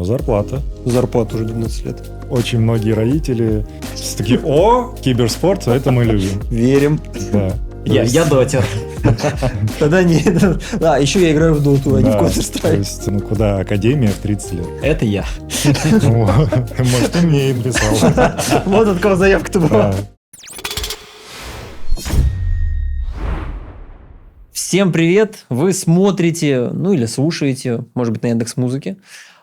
зарплата. Зарплата уже 12 лет. Очень многие родители такие: о, киберспорт, это мы любим. Верим. Да. Я дотер. Тогда не... Да, еще я играю в доту, а не в То Counter-Strike. есть, куда академия в 30 лет? Это я. Может, ты мне и написал. Вот от кого заявка-то была. Да. Всем привет! Вы смотрите, или слушаете, может быть, на Яндекс.Музыке,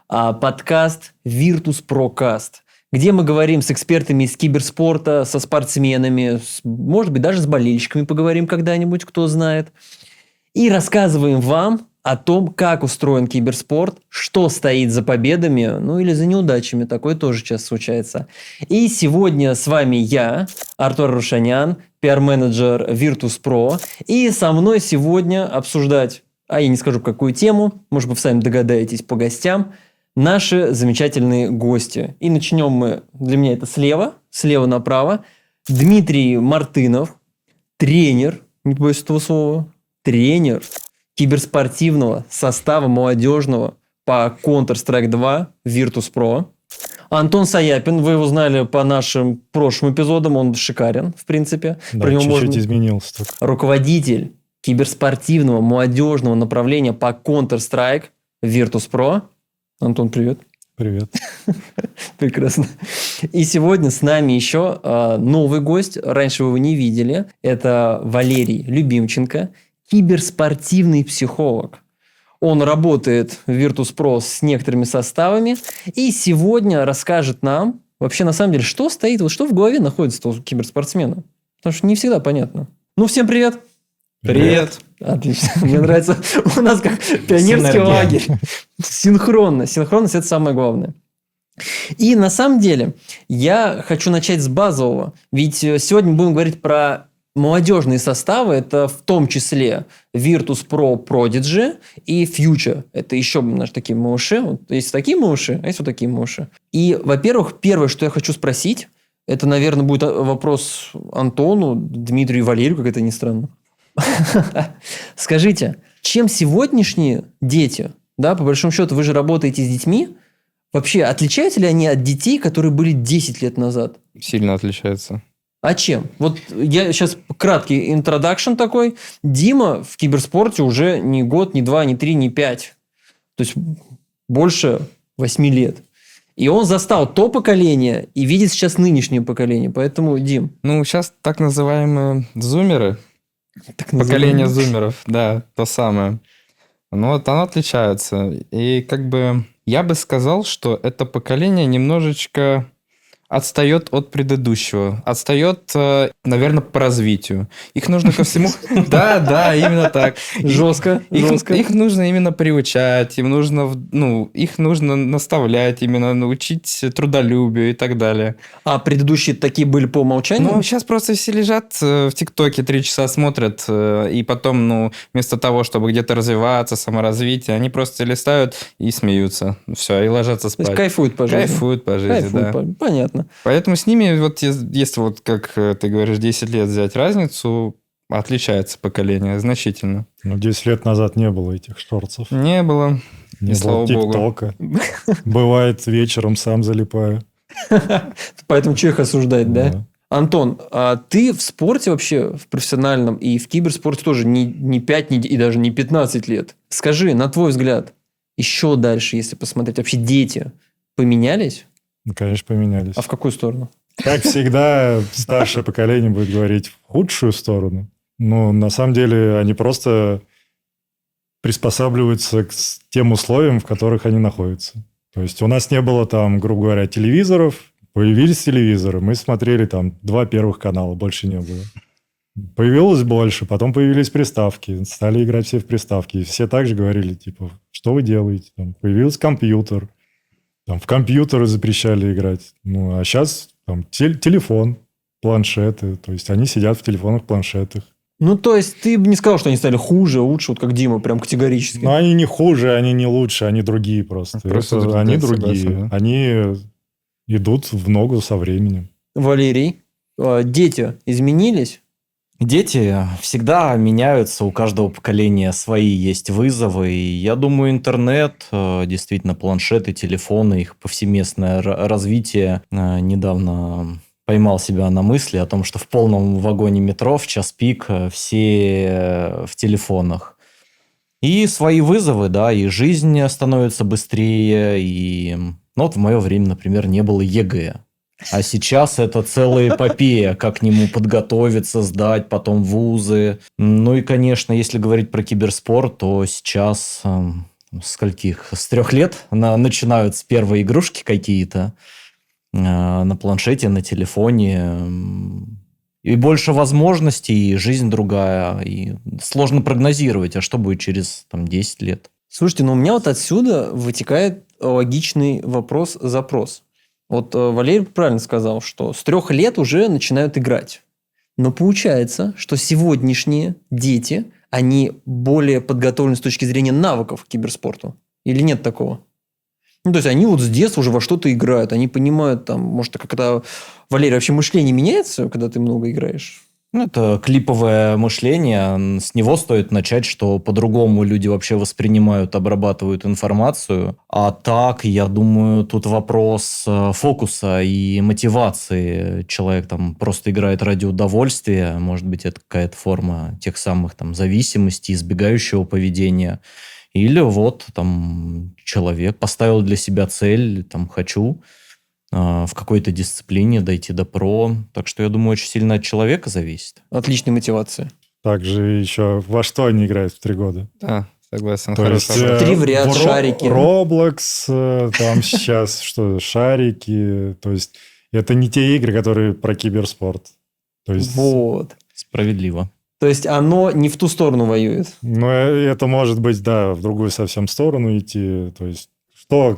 подкаст Virtus.pro-cast, где мы говорим с экспертами из киберспорта, со спортсменами, может быть, даже с болельщиками поговорим когда-нибудь, кто знает, и рассказываем вам о том, как устроен киберспорт, что стоит за победами, или за неудачами. Такое тоже часто случается. И сегодня с вами я, Артур Рушанян, пиар-менеджер Virtus.pro. И со мной сегодня обсуждать, я не скажу какую тему, может быть, вы сами догадаетесь по гостям, наши замечательные гости. И начнем мы, для меня это слева направо. Дмитрий Мартынов, тренер, не боюсь этого слова, тренер киберспортивного состава молодежного по Counter-Strike 2 Virtus.pro. Антон Саяпин, вы его знали по нашим прошлым эпизодам, он шикарен, в принципе. Да, чуть-чуть изменился только. Руководитель киберспортивного молодежного направления по Counter-Strike Virtus.pro. Антон, привет. Привет. Прекрасно. И сегодня с нами еще новый гость, раньше вы его не видели, это Валерий Любимченко, киберспортивный психолог. Он работает в Virtus.pro с некоторыми составами и сегодня расскажет нам вообще на самом деле, что стоит, что в голове находится у киберспортсмена. Потому что не всегда понятно. Всем привет! Привет! Отлично. Мне нравится. У нас как пионерский лагерь. Синхронность. Синхронность – это самое главное. И на самом деле я хочу начать с базового. Ведь сегодня будем говорить про молодежные составы, это в том числе Virtus.pro Prodigy и Future. Это еще наши такие малыши. Вот есть такие малыши, а есть вот такие малыши. И, во-первых, первое, что я хочу спросить, это, наверное, будет вопрос Антону, Дмитрию и Валерию, как это ни странно. Скажите, чем сегодняшние дети, по большому счету, вы же работаете с детьми, вообще отличаются ли они от детей, которые были 10 лет назад? Сильно отличаются. А чем? Вот я сейчас краткий интродакшн такой. Дима в киберспорте уже не год, не два, не три, не 5. То есть больше 8 лет. И он застал то поколение и видит сейчас нынешнее поколение. Поэтому, Дим. Сейчас так называемые зумеры. Поколение зумеров, да, то самое. Оно отличается. И я бы сказал, что это поколение немножечко отстает от предыдущего. Отстает, наверное, по развитию. Их нужно ко всему... Да, именно так. Жестко. Их нужно именно приучать, их нужно наставлять, именно научить трудолюбию и так далее. А предыдущие такие были по умолчанию? Сейчас просто все лежат в ТикТоке 3 часа смотрят, и потом, вместо того, чтобы где-то развиваться, саморазвитие, они просто листают и смеются. Все, и ложатся спать. То есть кайфуют по жизни. Кайфуют по жизни, да. Понятно. Поэтому с ними, если как ты говоришь, 10 лет взять разницу, отличается поколение значительно. 10 лет назад не было этих шорцев. Не было. Не было ТикТока. Бывает, вечером сам залипаю. Поэтому человек осуждает, да? Да. Антон, а ты в спорте вообще, в профессиональном и в киберспорте тоже не 5 и даже не 15 лет. Скажи, на твой взгляд, еще дальше, если посмотреть, вообще дети поменялись? Конечно, поменялись. А в какую сторону? Как всегда, старшее поколение будет говорить в худшую сторону. На самом деле, они просто приспосабливаются к тем условиям, в которых они находятся. То есть, у нас не было грубо говоря, телевизоров. Появились телевизоры, мы смотрели 2 первых канала, больше не было. Появилось больше, потом появились приставки, стали играть все в приставки. И все также говорили, что вы делаете? Появился компьютер. В компьютеры запрещали играть. А сейчас телефон, планшеты. То есть, они сидят в телефонах, планшетах. То есть, ты бы не сказал, что они стали хуже, лучше, вот как Дима, прям категорически. Они не хуже, они не лучше, они другие просто. Они другие. Согласен. Они идут в ногу со временем. Валерий, дети изменились Дети всегда меняются, у каждого поколения свои есть вызовы. И я думаю, интернет, действительно, планшеты, телефоны, их повсеместное развитие. Недавно поймал себя на мысли о том, что в полном вагоне метро в час пик все в телефонах. И свои вызовы, да, и жизнь становится быстрее, и... Ну, вот в мое время, например, не было ЕГЭ. А сейчас это целая эпопея, как к нему подготовиться, сдать, потом вузы. Ну и, конечно, если говорить про киберспорт, то сейчас с 3 лет начинаются первые игрушки какие-то на планшете, на телефоне. И больше возможностей, и жизнь другая. И сложно прогнозировать, а что будет через 10 лет. Слушайте, но у меня вот отсюда вытекает логичный вопрос-запрос. Вот Валерий правильно сказал, что с 3 лет уже начинают играть. Но получается, что сегодняшние дети, они более подготовлены с точки зрения навыков к киберспорту. Или нет такого? Ну, то есть, они вот с детства уже во что-то играют. Они понимают, там, может, когда... Валерий, вообще мышление меняется, когда ты много играешь? Ну, это клиповое мышление. С него стоит начать, что по-другому люди вообще воспринимают, обрабатывают информацию. А так, я думаю, тут вопрос фокуса и мотивации. Человек там просто играет ради удовольствия. Может быть, это какая-то форма тех самых зависимостей, избегающего поведения. Или вот там человек поставил для себя цель, хочу в какой-то дисциплине дойти до про. Так что, я думаю, очень сильно от человека зависит. Отличная мотивация. Также еще во что они играют в 3 года? Да, согласен. То есть, Хороший вопрос. 3 в ряд, шарики. Roblox, там сейчас что, шарики. То есть, это не те игры, которые про киберспорт. То есть, Вот. Справедливо. То есть, оно не в ту сторону воюет. ну, это может быть, да, в другую совсем сторону идти. То есть,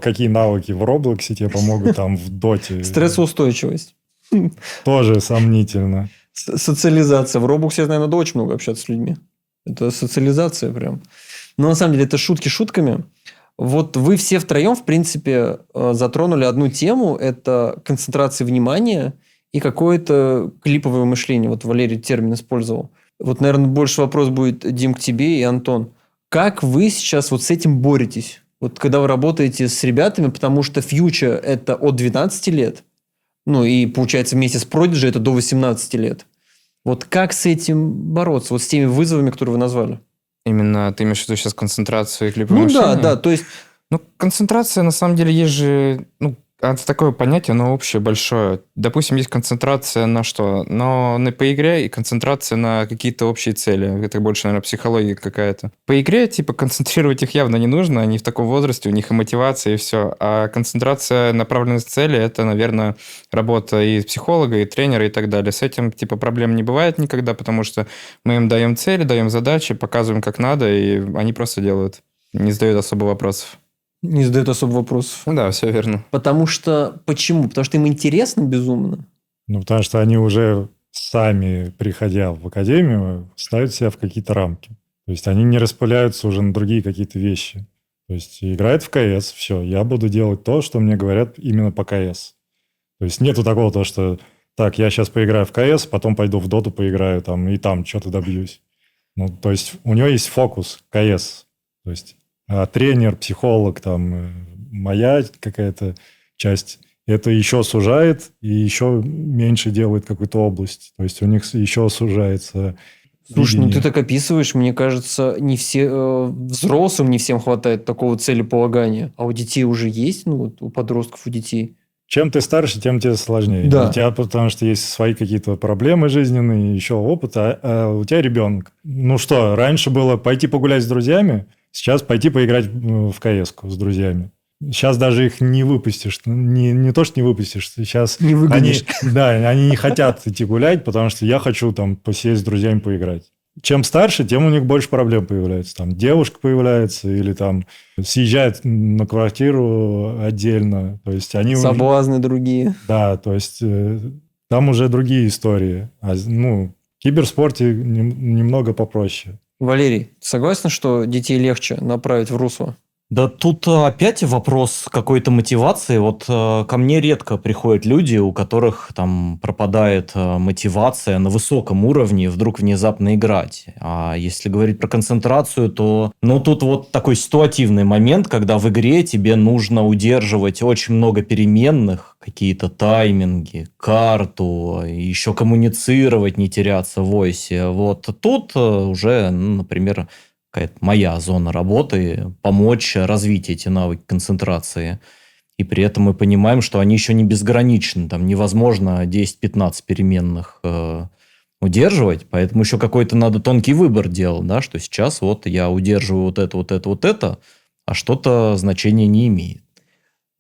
какие навыки в Роблоксе тебе помогут там в Доте? Стрессоустойчивость. Тоже сомнительно. Социализация. В Roblox, наверное, надо очень много общаться с людьми. Это социализация прям. Но на самом деле это шутки шутками. Вот вы все втроем, в принципе, затронули одну тему. Это концентрация внимания и какое-то клиповое мышление. Вот Валерий термин использовал. Вот, наверное, больше вопрос будет, Дим, к тебе и Антон. Как вы сейчас вот с этим боретесь? Вот когда вы работаете с ребятами, потому что фьючер – это от 12 лет, ну и, получается, вместе с Prodigy это до 18 лет. Вот как с этим бороться? Вот с теми вызовами, которые вы назвали? Именно ты имеешь в виду сейчас концентрацию и клиповое Ну мышление? да, то есть... Ну, концентрация, на самом деле, есть же... это такое понятие, оно общее, большое. Допустим, есть концентрация на что? На по игре и концентрация на какие-то общие цели. Это больше, наверное, психология какая-то. По игре, концентрировать их явно не нужно. Они в таком возрасте, у них и мотивация, и все. А концентрация, направленная на цели, это, наверное, работа и психолога, и тренера, и так далее. С этим, проблем не бывает никогда, потому что мы им даем цели, даем задачи, показываем, как надо, и они просто делают. Не задают особо вопросов. Не задают особо вопросов. Да, все верно. Потому что... Почему? Потому что им интересно безумно. Ну, потому что они уже сами, приходя в академию, ставят себя в какие-то рамки. То есть, они не распыляются уже на другие какие-то вещи. То есть, играет в КС, все, я буду делать то, что мне говорят именно по КС. То есть, нету такого, то, что так, я сейчас поиграю в КС, потом пойду в Доту поиграю, и там что-то добьюсь. Ну, то есть, у него есть фокус КС. То есть, тренер, психолог, моя какая-то часть, это еще сужает и еще меньше делает какую-то область. То есть у них еще сужается. Слушай, видение. ты так описываешь, мне кажется, не все взрослым не всем хватает такого целеполагания. А у детей уже есть, у подростков, у детей. Чем ты старше, тем тебе сложнее. Да. У тебя, потому что есть свои какие-то проблемы жизненные, еще опыт, а у тебя ребенок. Ну что, раньше было пойти погулять с друзьями, сейчас пойти поиграть в КС-ку с друзьями. Сейчас даже их не выпустишь. Не то, что не выпустишь. Сейчас Не выгонишь. они не хотят идти гулять, потому что я хочу посесть с друзьями поиграть. Чем старше, тем у них больше проблем появляется. Девушка появляется или съезжает на квартиру отдельно. То есть они Соблазны другие. Да, то есть там уже другие истории. В киберспорте немного попроще. Валерий, согласен, что детей легче направить в русло? Да тут опять вопрос какой-то мотивации. Вот ко мне редко приходят люди, у которых там пропадает мотивация на высоком уровне вдруг внезапно играть. А если говорить про концентрацию, то ну тут вот такой ситуативный момент, когда в игре тебе нужно удерживать очень много переменных, какие-то тайминги, карту, еще коммуницировать, не теряться в войсе. Вот тут уже, ну, например, какая-то моя зона работы, помочь развить эти навыки концентрации. И при этом мы понимаем, что они еще не безграничны. Там невозможно 10-15 переменных удерживать, поэтому еще какой-то надо тонкий выбор делать, да, что сейчас вот я удерживаю вот это, вот это, вот это, а что-то значения не имеет.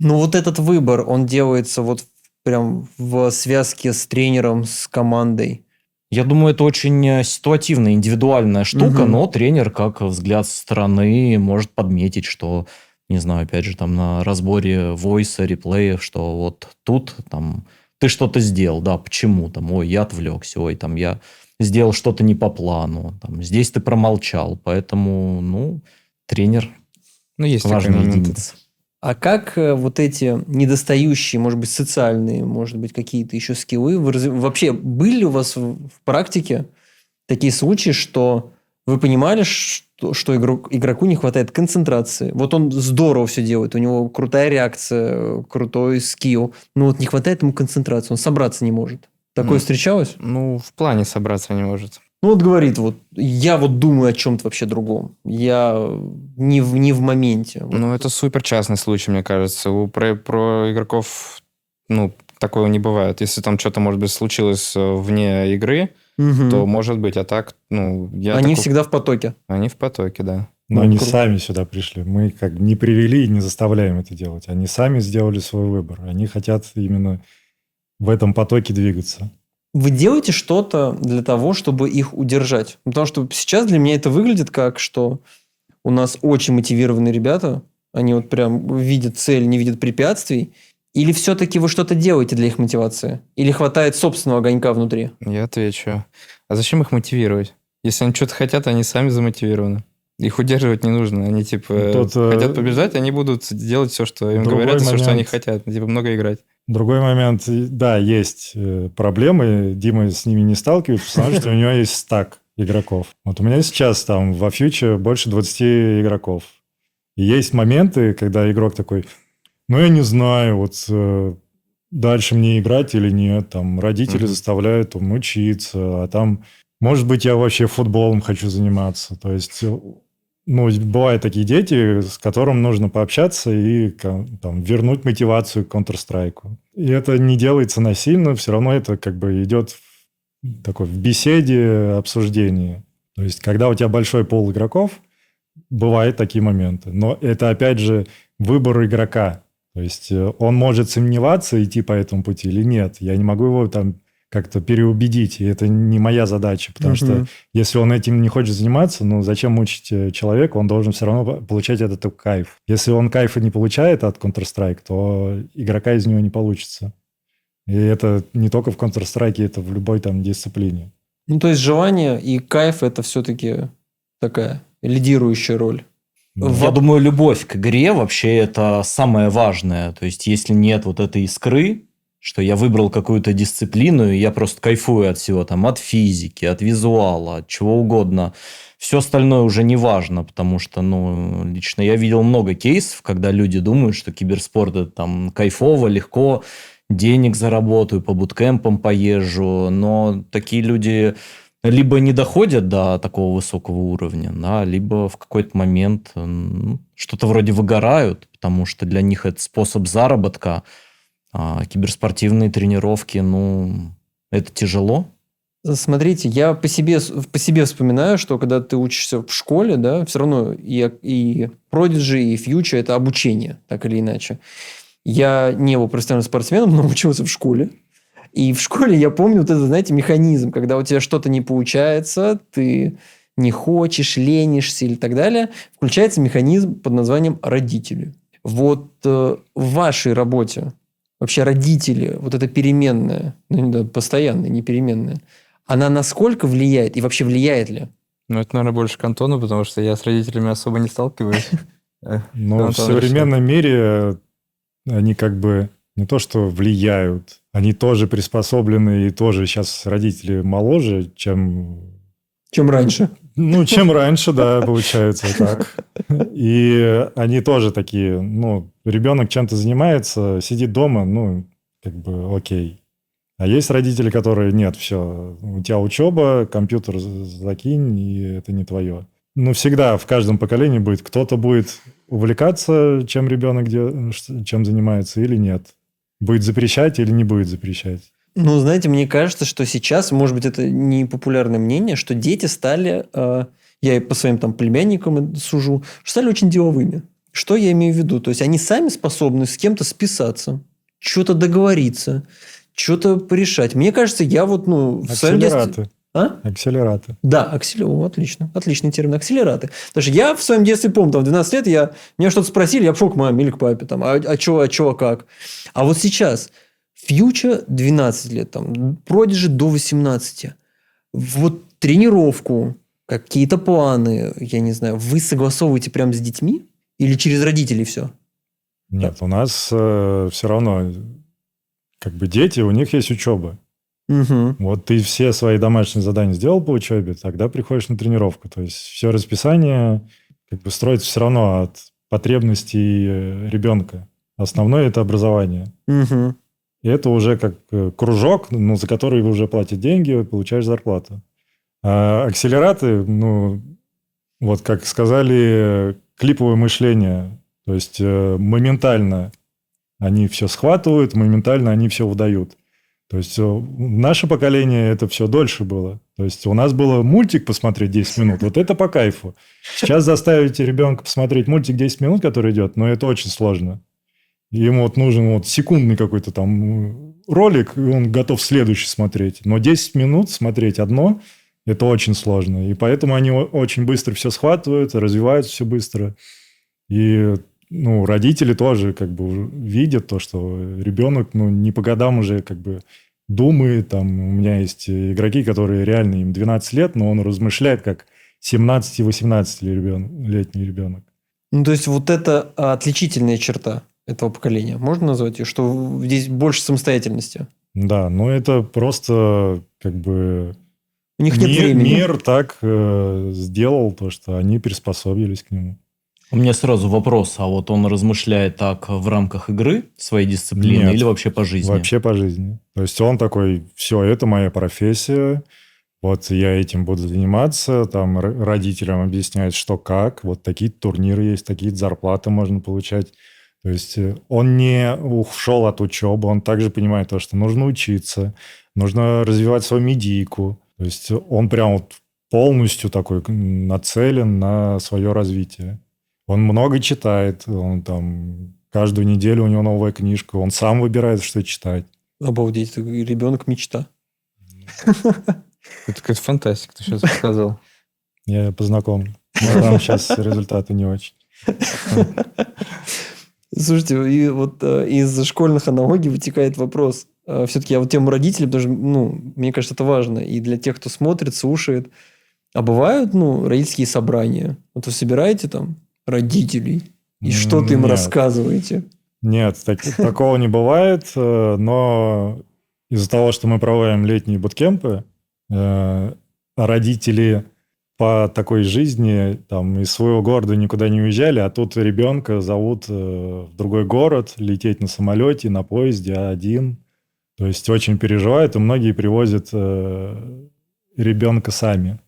Ну, вот этот выбор, он делается вот прям в связке с тренером, с командой. Я думаю, это очень ситуативная, индивидуальная штука, Мгм. но тренер, как взгляд со стороны, может подметить, что, не знаю, опять же, там на разборе войса, реплеев, что вот тут там ты что-то сделал, да, почему там, ой, я отвлекся, ой, там я сделал что-то не по плану, там, здесь ты промолчал, поэтому, ну, тренер Ну, есть такие важная моменты. единица. А как вот эти недостающие, может быть, социальные, может быть, какие-то еще скиллы, вообще были у вас в практике такие случаи, что вы понимали, что игроку не хватает концентрации? Вот он здорово все делает, у него крутая реакция, крутой скилл, но вот не хватает ему концентрации, он собраться не может. Такое встречалось? Ну, в плане собраться не может. Ну, вот говорит, вот я вот думаю о чем-то вообще другом. Я не в моменте. Вот. Ну, это супер частный случай, мне кажется. Про игроков, ну, такого не бывает. Если там что-то, может быть, случилось вне игры, Мгм. то может быть. А так, ну, Они всегда в потоке. Они в потоке, да. Но Ну, они круто. сами сюда пришли. Мы как не привели и не заставляем это делать. Они сами сделали свой выбор. Они хотят именно в этом потоке двигаться. Вы делаете что-то для того, чтобы их удержать? Потому что сейчас для меня это выглядит как, что у нас очень мотивированные ребята, они вот прям видят цель, не видят препятствий. Или все-таки вы что-то делаете для их мотивации? Или хватает собственного огонька внутри? Я отвечу. А зачем их мотивировать? Если они что-то хотят, они сами замотивированы. Их удерживать не нужно. Они, типа, Тут, хотят побеждать, они будут делать все, что им другой говорят, и все, что они момент. хотят. Типа, много играть. Другой момент, да, есть проблемы, Дима с ними не сталкивается, потому что у него есть стак игроков. Вот у меня сейчас там во фьюче больше 20 игроков. И есть моменты, когда игрок такой, ну, я не знаю, вот дальше мне играть или нет, там родители заставляют там, учиться, а там, может быть, я вообще футболом хочу заниматься. То есть, ну, бывают такие дети, с которым нужно пообщаться и там, вернуть мотивацию к Counter-Strike. И это не делается насильно, все равно это как бы идет в беседе, обсуждении. То есть, когда у тебя большой пул игроков, бывают такие моменты. Но это, опять же, выбор игрока. То есть, он может сомневаться, идти по этому пути или нет. Я не могу его там как-то переубедить, и это не моя задача, потому что если он этим не хочет заниматься, ну зачем мучить человека, он должен все равно получать этот кайф. Если он кайфа не получает от Counter-Strike, то игрока из него не получится. И это не только в Counter-Strike, это в любой там дисциплине. Ну, то есть желание и кайф – это все-таки такая лидирующая роль. Я думаю, любовь к игре вообще это самое важное. То есть, если нет вот этой искры, что я выбрал какую-то дисциплину, и я просто кайфую от всего, там, от физики, от визуала, от чего угодно. Все остальное уже не важно, потому что, ну, лично я видел много кейсов, когда люди думают, что киберспорт это там кайфово, легко, денег заработаю, по буткемпам поезжу, но такие люди либо не доходят до такого высокого уровня, да, либо в какой-то момент что-то вроде выгорают, потому что для них это способ заработка. А киберспортивные тренировки, ну, это тяжело. Смотрите, я по себе вспоминаю, что когда ты учишься в школе, да, все равно и Prodigy, и Future – это обучение, так или иначе. Я не был профессиональным спортсменом, но учился в школе. И в школе я помню вот этот, знаете, механизм, когда у тебя что-то не получается, ты не хочешь, ленишься или так далее, включается механизм под названием «родители». Вот в вашей работе вообще родители, вот эта переменная, ну, да, постоянная, не переменная, она насколько влияет и вообще влияет ли? Ну, это, наверное, больше к Антону, потому что я с родителями особо не сталкиваюсь. Но в Антон современном мире они как бы не то что влияют, они тоже приспособлены, и тоже сейчас родители моложе, чем Чем раньше. чем раньше, да, получается так. И они тоже такие, ребенок чем-то занимается, сидит дома, как бы окей. А есть родители, которые, нет, все, у тебя учеба, компьютер закинь, и это не твое. Всегда в каждом поколении будет, кто-то будет увлекаться, чем ребенок чем занимается, или нет. Будет запрещать или не будет запрещать. Знаете, мне кажется, что сейчас, может быть, это не популярное мнение, что дети стали, я и по своим там племянникам сужу, что стали очень деловыми. Что я имею в виду? То есть, они сами способны с кем-то списаться, что-то договориться, что-то порешать. Мне кажется, я в своем детстве... Акселераты. А? Акселераты. Да, отлично. Отличный термин. Акселераты. Потому что я в своем детстве помню, там, в 12 лет меня что-то спросили, я пошел к маме или к папе. Там, а что, как? А вот сейчас Фьюча 12 лет, там, Продиджи до 18. Вот тренировку, какие-то планы, я не знаю, вы согласовываете прямо с детьми? Или через родителей все? Нет, у нас все равно как бы дети, у них есть учеба. Угу. Вот ты все свои домашние задания сделал по учебе, тогда приходишь на тренировку. То есть все расписание как бы строится все равно от потребностей ребенка. Основное – это образование. Угу. И это уже как кружок, за который вы уже платите деньги, получаешь зарплату. А акселераты, вот как сказали, клиповое мышление. То есть моментально они все схватывают, моментально они все выдают. То есть наше поколение это все дольше было. То есть у нас было мультик посмотреть 10 минут. Вот это по кайфу. Сейчас заставить ребенка посмотреть мультик 10 минут, который идет, это очень сложно. Ему нужен секундный какой-то там ролик, и он готов следующий смотреть. Но 10 минут смотреть одно – это очень сложно. И поэтому они очень быстро все схватывают, развиваются все быстро. И родители тоже как бы видят то, что ребенок не по годам уже как бы думает. Там, у меня есть игроки, которые реально им 12 лет, но он размышляет как 17-18-летний ребенок. То есть, вот это отличительная черта этого поколения. Можно назвать ее? Что здесь больше самостоятельности? Да, это просто как бы... У них нет времени. Мир так сделал то, что они приспособились к нему. У меня сразу вопрос, а вот он размышляет так в рамках игры, своей дисциплины, Нет, или вообще по жизни? Вообще по жизни. То есть он такой, все, это моя профессия, вот я этим буду заниматься, там родителям объясняет, что как, вот такие турниры есть, такие зарплаты можно получать. То есть он не ушел от учебы, он также понимает то, что нужно учиться, нужно развивать свою медийку. То есть он прям вот полностью такой нацелен на свое развитие. Он много читает, он там каждую неделю у него новая книжка, он сам выбирает, что читать. Обалдеть, ребенок мечта. Это какая-то фантастика, ты сейчас сказал. Я познакомлю. Но там сейчас результаты не очень. Слушайте, и вот из школьных аналогий вытекает вопрос. Все-таки я вот тему родителей, потому что, мне кажется, это важно. И для тех, кто смотрит, слушает. А бывают, родительские собрания? Вот вы собираете там родителей и что-то им Нет. рассказываете? Нет, такого не бывает. Но из-за того, что мы проводим летние буткемпы, родители по такой жизни там из своего города никуда не уезжали, а тут ребенка зовут в другой город, лететь на самолете, на поезде один. То есть очень переживают, и многие привозят ребенка сами.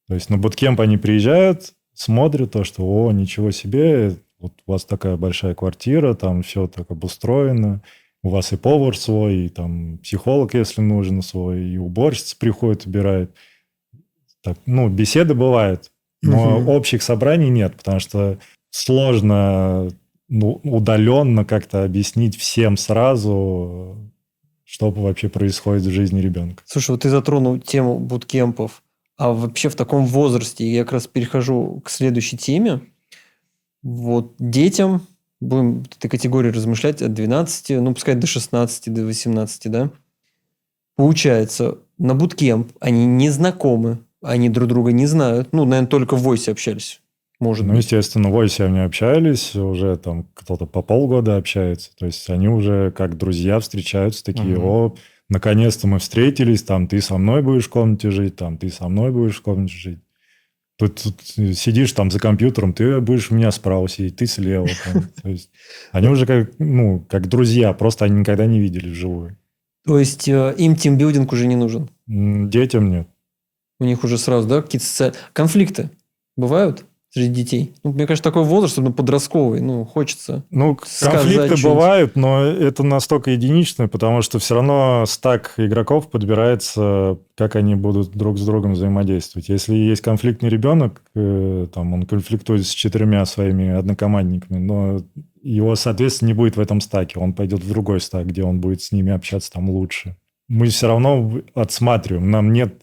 То есть на буткемп они приезжают, смотрят то, что, ничего себе, вот у вас такая большая квартира, там все так обустроено, у вас и повар свой, и там психолог, если нужен, свой, и уборщица приходит, убирает. Так, беседы бывают, но общих собраний нет, потому что сложно удаленно как-то объяснить всем сразу, что вообще происходит в жизни ребенка. Слушай, вот ты затронул тему буткемпов, а вообще в таком возрасте, я как раз перехожу к следующей теме, вот детям, будем в этой категории размышлять от 12, пускай до 16, до 18, да? Получается, на буткемп они не знакомы, они друг друга не знают. Наверное, только в войсе общались. Может Ну, быть. естественно, в Войсе они общались, уже там кто-то по полгода общается. То есть они уже как друзья встречаются, такие, о, наконец-то мы встретились, там ты со мной будешь в комнате жить, там ты со мной будешь в комнате жить. Тут сидишь там за компьютером, ты будешь у меня справа сидеть, ты слева. Там. То есть они уже как друзья, просто они никогда не видели вживую. То есть им тимбилдинг уже не нужен. Детям нет. У них уже сразу, да, какие-то конфликты бывают среди детей. Ну, мне кажется, такой возраст, особенно подростковый, хочется. Ну, сказать конфликты что-нибудь. бывают, но это настолько единично, потому что все равно стак игроков подбирается, как они будут друг с другом взаимодействовать. Если есть конфликтный ребенок, там он конфликтует с 4 своими однокомандниками, но его, соответственно, не будет в этом стаке. Он пойдет в другой стак, где он будет с ними общаться там лучше. Мы все равно отсматриваем. Нам нет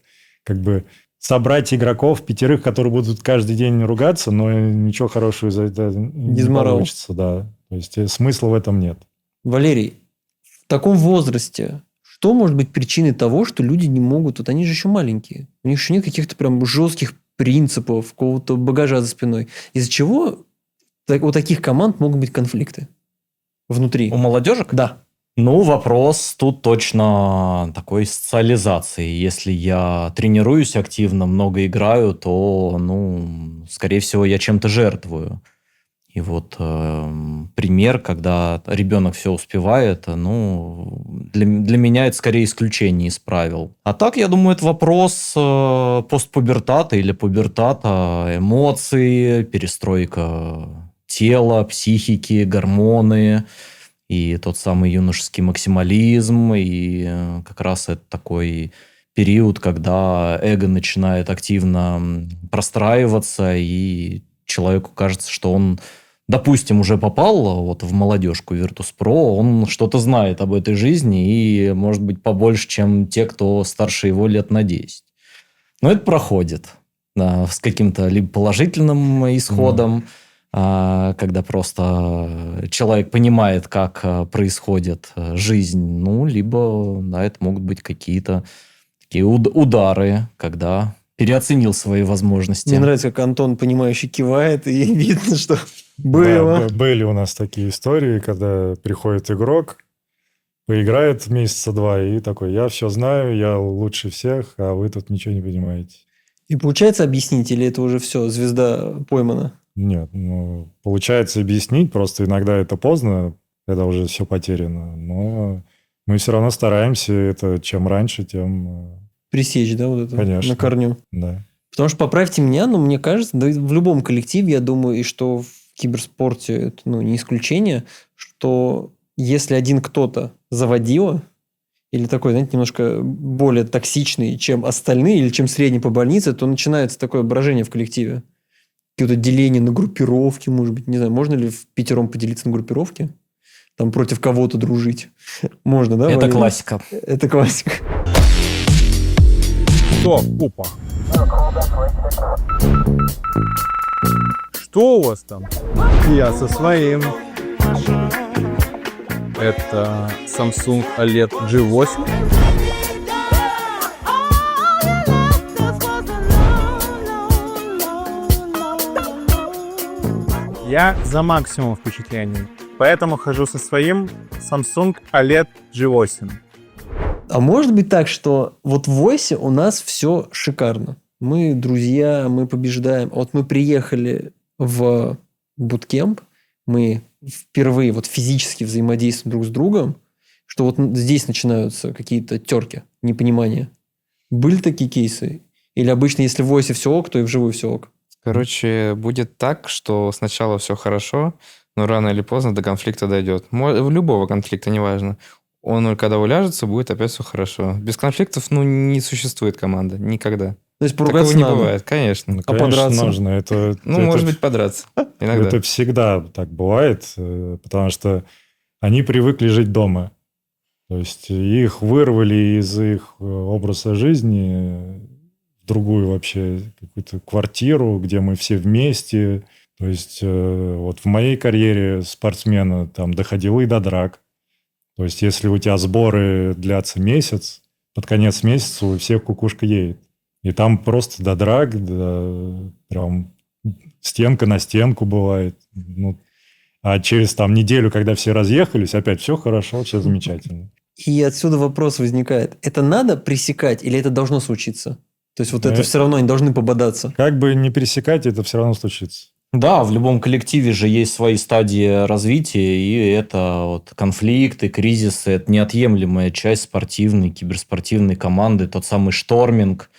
собрать игроков 5, которые будут каждый день ругаться, но ничего хорошего из этого не Дизморал. получится. Да. То есть смысла в этом нет. Валерий, в таком возрасте что может быть причиной того, что люди не могут... Вот они же еще маленькие. У них еще нет каких-то прям жестких принципов, какого-то багажа за спиной. Из-за чего у таких команд могут быть конфликты внутри? У молодежек? Да. Ну, вопрос тут точно такой социализации. Если я тренируюсь активно, много играю, то, скорее всего, я чем-то жертвую. И вот пример, когда ребенок все успевает, для меня это скорее исключение из правил. А так, я думаю, это вопрос постпубертата или пубертата, эмоции, перестройка тела, психики, гормоны. И тот самый юношеский максимализм, и как раз это такой период, когда эго начинает активно простраиваться, и человеку кажется, что он, допустим, уже попал вот в молодежку Virtus.pro, он что-то знает об этой жизни, и, может быть, побольше, чем те, кто старше его лет на 10. Но это проходит, да, с каким-то либо положительным исходом, когда просто человек понимает, как происходит жизнь, либо, да, это могут быть какие-то такие удары, когда переоценил свои возможности. Мне нравится, как Антон, понимающий, кивает, и видно, что было. Да, были у нас такие истории, когда приходит игрок, поиграет месяца 2 и такой, я все знаю, я лучше всех, а вы тут ничего не понимаете. И получается объяснить, или это уже все, звезда поймана? Нет, получается объяснить, просто иногда это поздно, когда уже все потеряно, но мы все равно стараемся, это чем раньше, тем... Пресечь, да, вот это? Конечно. На корню. Да. Потому что, поправьте меня, но мне кажется, да и в любом коллективе, я думаю, и что в киберспорте это не исключение, что если один кто-то заводила, или такой, знаете, немножко более токсичный, чем остальные, или чем средний по больнице, то начинается такое брожение в коллективе. Какие-то деления на группировки, может быть, не знаю, можно ли в 5 поделиться на группировки? Там против кого-то дружить. Можно, да? Это Валерий? классика. Это классика. Что, Купа? Что у вас там? Я со своим. Это Samsung OLED G8. Я за максимум впечатлений, поэтому хожу со своим Samsung OLED G8. А может быть так, что вот в Войсе у нас все шикарно. Мы друзья, мы побеждаем. Вот мы приехали в буткемп, мы впервые вот физически взаимодействуем друг с другом, что вот здесь начинаются какие-то терки, непонимания. Были такие кейсы? Или обычно, если в Войсе все ок, то и вживую все ок? Короче, будет так, что сначала все хорошо, но рано или поздно до конфликта дойдет. В любого конфликта, неважно. Он, когда уляжется, будет опять все хорошо. Без конфликтов, не существует команда. Никогда. То есть Такого поругаться не надо. бывает, конечно. Ну, А конечно, подраться? нужно. Это Может быть, подраться. Иногда. Это всегда так бывает, потому что они привыкли жить дома. То есть их вырвали из их образа жизни в другую вообще какую-то квартиру, где мы все вместе. То есть вот в моей карьере спортсмена там доходило и до драк. То есть если у тебя сборы длятся месяц, под конец месяца у всех кукушка едет. И там просто до драк, прям стенка на стенку бывает. Ну, а через там неделю, когда все разъехались, опять все хорошо, все замечательно. И отсюда вопрос возникает. Это надо пресекать или это должно случиться? То есть вот это все равно они должны пободаться. Как бы не пересекать, это все равно случится. Да, в любом коллективе же есть свои стадии развития, и это вот конфликты, кризисы, это неотъемлемая часть спортивной, киберспортивной команды, тот самый шторминг,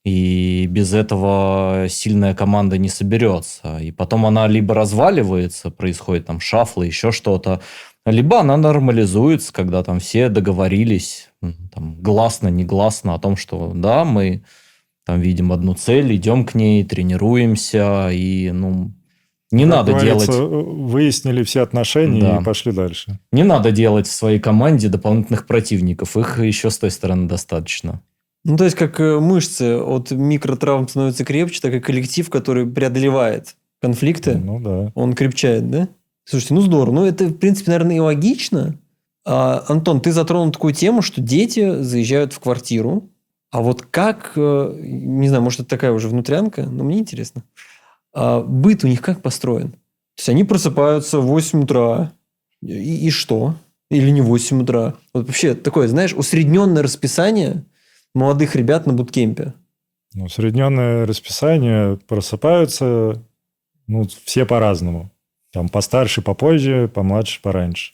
и без этого сильная команда не соберется. И потом она либо разваливается, происходит там шафлы, еще что-то, либо она нормализуется, когда там все договорились, там, гласно, негласно о том, что да, мы там видим одну цель, идем к ней, тренируемся, и, не Как надо говорится, делать... выяснили все отношения Да. и пошли дальше. Не надо делать в своей команде дополнительных противников, их еще с той стороны достаточно. Ну, то есть, как мышцы от микротравм становятся крепче, так и коллектив, который преодолевает конфликты, Ну да. он крепчает, да? Слушайте, ну здорово. Ну, это, в принципе, наверное, и логично. Антон, ты затронул такую тему, что дети заезжают в квартиру. А вот как, не знаю, может, это такая уже внутрянка, но мне интересно. Быт у них как построен? То есть, они просыпаются в 8 утра. И что? Или не в 8 утра? Вот вообще такое, знаешь, усредненное расписание молодых ребят на буткемпе. Ну, усредненное расписание, просыпаются, все по-разному. Там постарше, попозже, помладше, пораньше.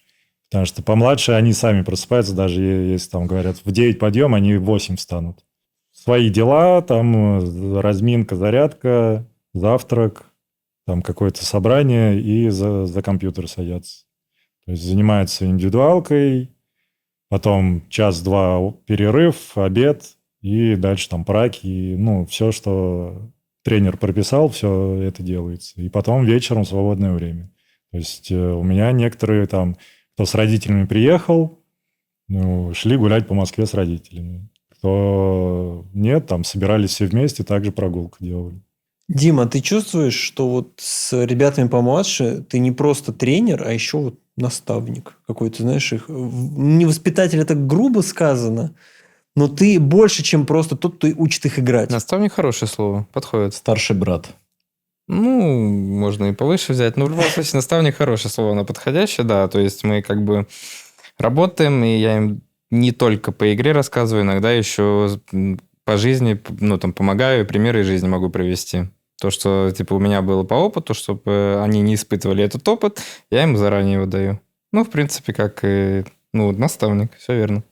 Потому что помладше они сами просыпаются, даже если там говорят в 9 подъем, они в 8 встанут. Свои дела, там разминка, зарядка, завтрак, там какое-то собрание и за компьютер садятся. То есть занимаются индивидуалкой, потом час-два перерыв, обед и дальше там праки, и, все, что тренер прописал, все это делается. И потом вечером свободное время. То есть у меня некоторые там, кто с родителями приехал, шли гулять по Москве с родителями. Кто нет, там собирались все вместе, также прогулку делали. Дима, ты чувствуешь, что вот с ребятами помладше ты не просто тренер, а еще вот наставник какой-то, знаешь, их... Не воспитатель, это грубо сказано, но ты больше, чем просто тот, кто учит их играть. Наставник хорошее слово, подходит. Старший брат. Можно и повыше взять. Но в любом случае наставник хорошее слово, оно подходящее, да. То есть мы как бы работаем, и я им не только по игре рассказываю, иногда еще по жизни, помогаю, примеры из жизни могу привести. То, что, у меня было по опыту, чтобы они не испытывали этот опыт, я им заранее его даю. В принципе, как и, наставник, все верно.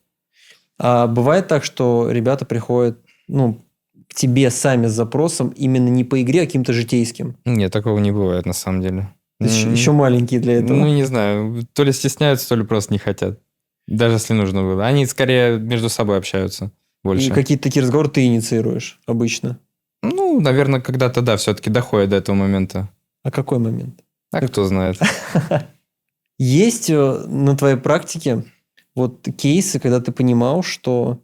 А бывает так, что ребята приходят, к тебе сами с запросом именно не по игре, а каким-то житейским? Нет, такого не бывает на самом деле. То есть еще маленькие для этого? Не знаю, то ли стесняются, то ли просто не хотят. Даже если нужно было. Они скорее между собой общаются больше. И какие-то такие разговоры ты инициируешь обычно? Наверное, когда-то, да, все-таки доходит до этого момента. А какой момент? А кто знает. Есть на твоей практике вот кейсы, когда ты понимал, что...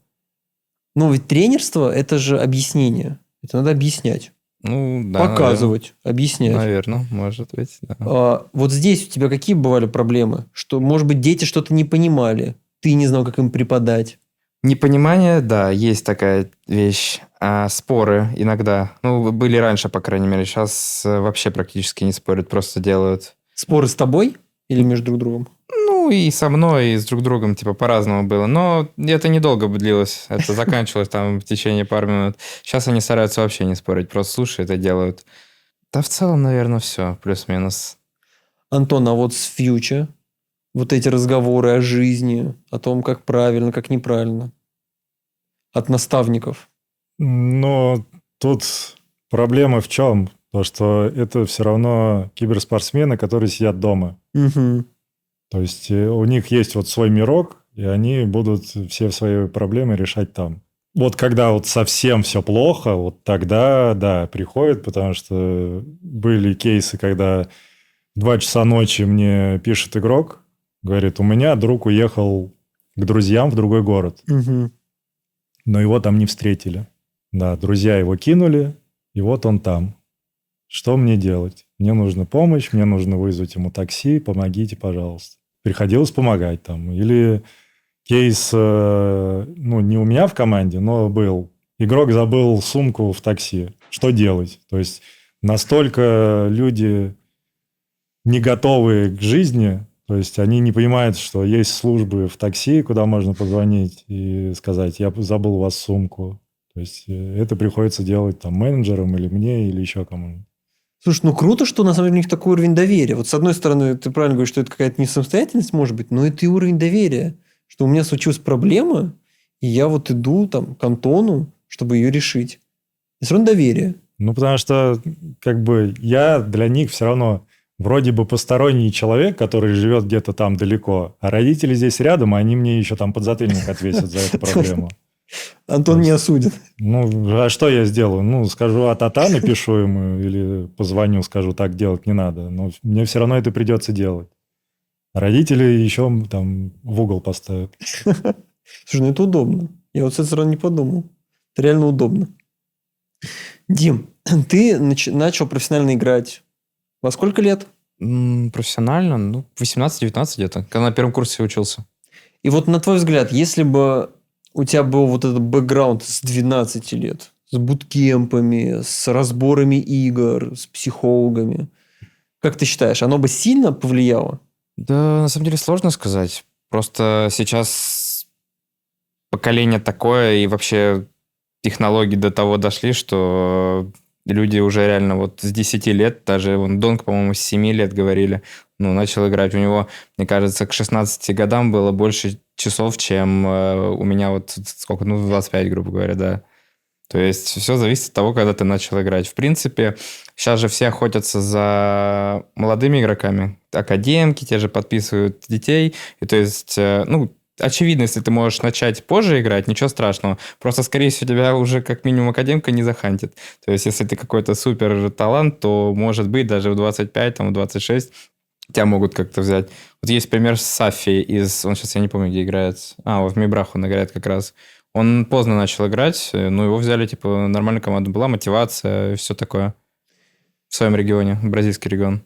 ведь тренерство – это же объяснение. Это надо объяснять. Да, показывать, объяснять. Наверное, может быть, да. Вот здесь у тебя какие бывали проблемы? Что, может быть, дети что-то не понимали, ты не знал, как им преподать? Непонимание, да, есть такая вещь. А споры иногда. Были раньше, по крайней мере. Сейчас вообще практически не спорят, просто делают. Споры с тобой или между друг другом? И со мной, и с друг другом, по-разному было. Но это недолго длилось. Это заканчивалось там в течение пары минут. Сейчас они стараются вообще не спорить, просто слушают и делают. Да в целом, наверное, все, плюс-минус. Антон, а вот с фьючер, вот эти разговоры о жизни, о том, как правильно, как неправильно, от наставников? Но тут проблема в чем? То, что это все равно киберспортсмены, которые сидят дома. Угу. То есть у них есть вот свой мирок, и они будут все свои проблемы решать там. Вот когда вот совсем все плохо, вот тогда, да, приходят, потому что были кейсы, когда в 2 часа ночи мне пишет игрок, говорит, у меня друг уехал к друзьям в другой город, Угу. но его там не встретили. Да, друзья его кинули, и вот он там. Что мне делать? Мне нужна помощь, мне нужно вызвать ему такси, помогите, пожалуйста. Приходилось помогать там. Или кейс, не у меня в команде, но был. Игрок забыл сумку в такси. Что делать? То есть настолько люди не готовы к жизни, то есть они не понимают, что есть службы в такси, куда можно позвонить и сказать, я забыл у вас сумку. То есть это приходится делать там менеджерам или мне, или еще кому-нибудь. Слушай, ну круто, что на самом деле у них такой уровень доверия. Вот с одной стороны, ты правильно говоришь, что это какая-то несамостоятельность, может быть, но это и уровень доверия. Что у меня случилась проблема, и я вот иду там к Антону, чтобы ее решить. И все равно доверие. Ну, потому что как бы я для них все равно вроде бы посторонний человек, который живет где-то там далеко, а родители здесь рядом, а они мне еще там подзатыльник отвесят за эту проблему. Антон не осудит. Ну, а что я сделаю? Ну, скажу а-та-та, напишу ему или позвоню, скажу, так делать не надо. Но мне все равно это придется делать. А родители еще там в угол поставят. Слушай, ну это удобно. Я вот с этой стороны не подумал. Это реально удобно. Дим, ты начал профессионально играть во сколько лет? Профессионально? Ну, 18-19 где-то, когда на первом курсе учился. И вот на твой взгляд, если бы у тебя был вот этот бэкграунд с 12 лет, с буткемпами, с разборами игр, с психологами, как ты считаешь, оно бы сильно повлияло? Да, на самом деле сложно сказать. Просто сейчас поколение такое, и вообще технологии до того дошли, что люди уже реально вот с 10 лет, даже вон Донг, по-моему, с 7 лет говорили, ну, начал играть. У него, мне кажется, к 16 годам было больше часов, чем у меня вот сколько, ну, 25, грубо говоря, да. То есть все зависит от того, когда ты начал играть. В принципе, сейчас же все охотятся за молодыми игроками. Академки те же подписывают детей. И то есть, ну, очевидно, если ты можешь начать позже играть, ничего страшного. Просто, скорее всего, тебя уже как минимум академка не захантит. То есть, если ты какой-то супер талант, то, может быть, даже в 25, там, в 26 тебя могут как-то взять. Вот есть пример с Сафи из... Он сейчас, я не помню, где играет. Вот в Мибрах он играет как раз. Он поздно начал играть, но его взяли, типа, нормальная команда была, мотивация и все такое. В своем регионе, бразильский регион.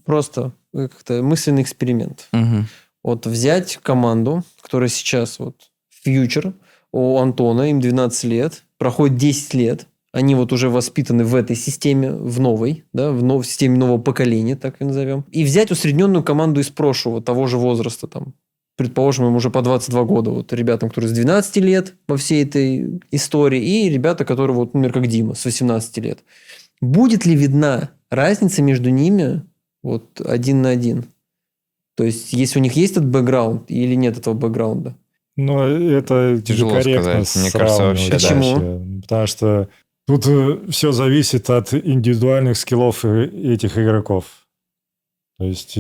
Просто как-то мысленный эксперимент. Угу. Вот взять команду, которая сейчас вот фьючер у Антона, им 12 лет, проходит 10 лет, они вот уже воспитаны в этой системе, в новой, да, в системе нового поколения, так и назовем. И взять усредненную команду из прошлого, того же возраста, там, предположим, им уже по 22 года, вот ребятам, которые с 12 лет во всей этой истории, и ребята, которые, вот, например, как Дима, с 18 лет. Будет ли видна разница между ними вот один на один? То есть, если у них есть этот бэкграунд или нет этого бэкграунда? Ну, это тяжело некорректно сказать, мне кажется, вообще. Почему? Потому что тут все зависит от индивидуальных скиллов этих игроков. То есть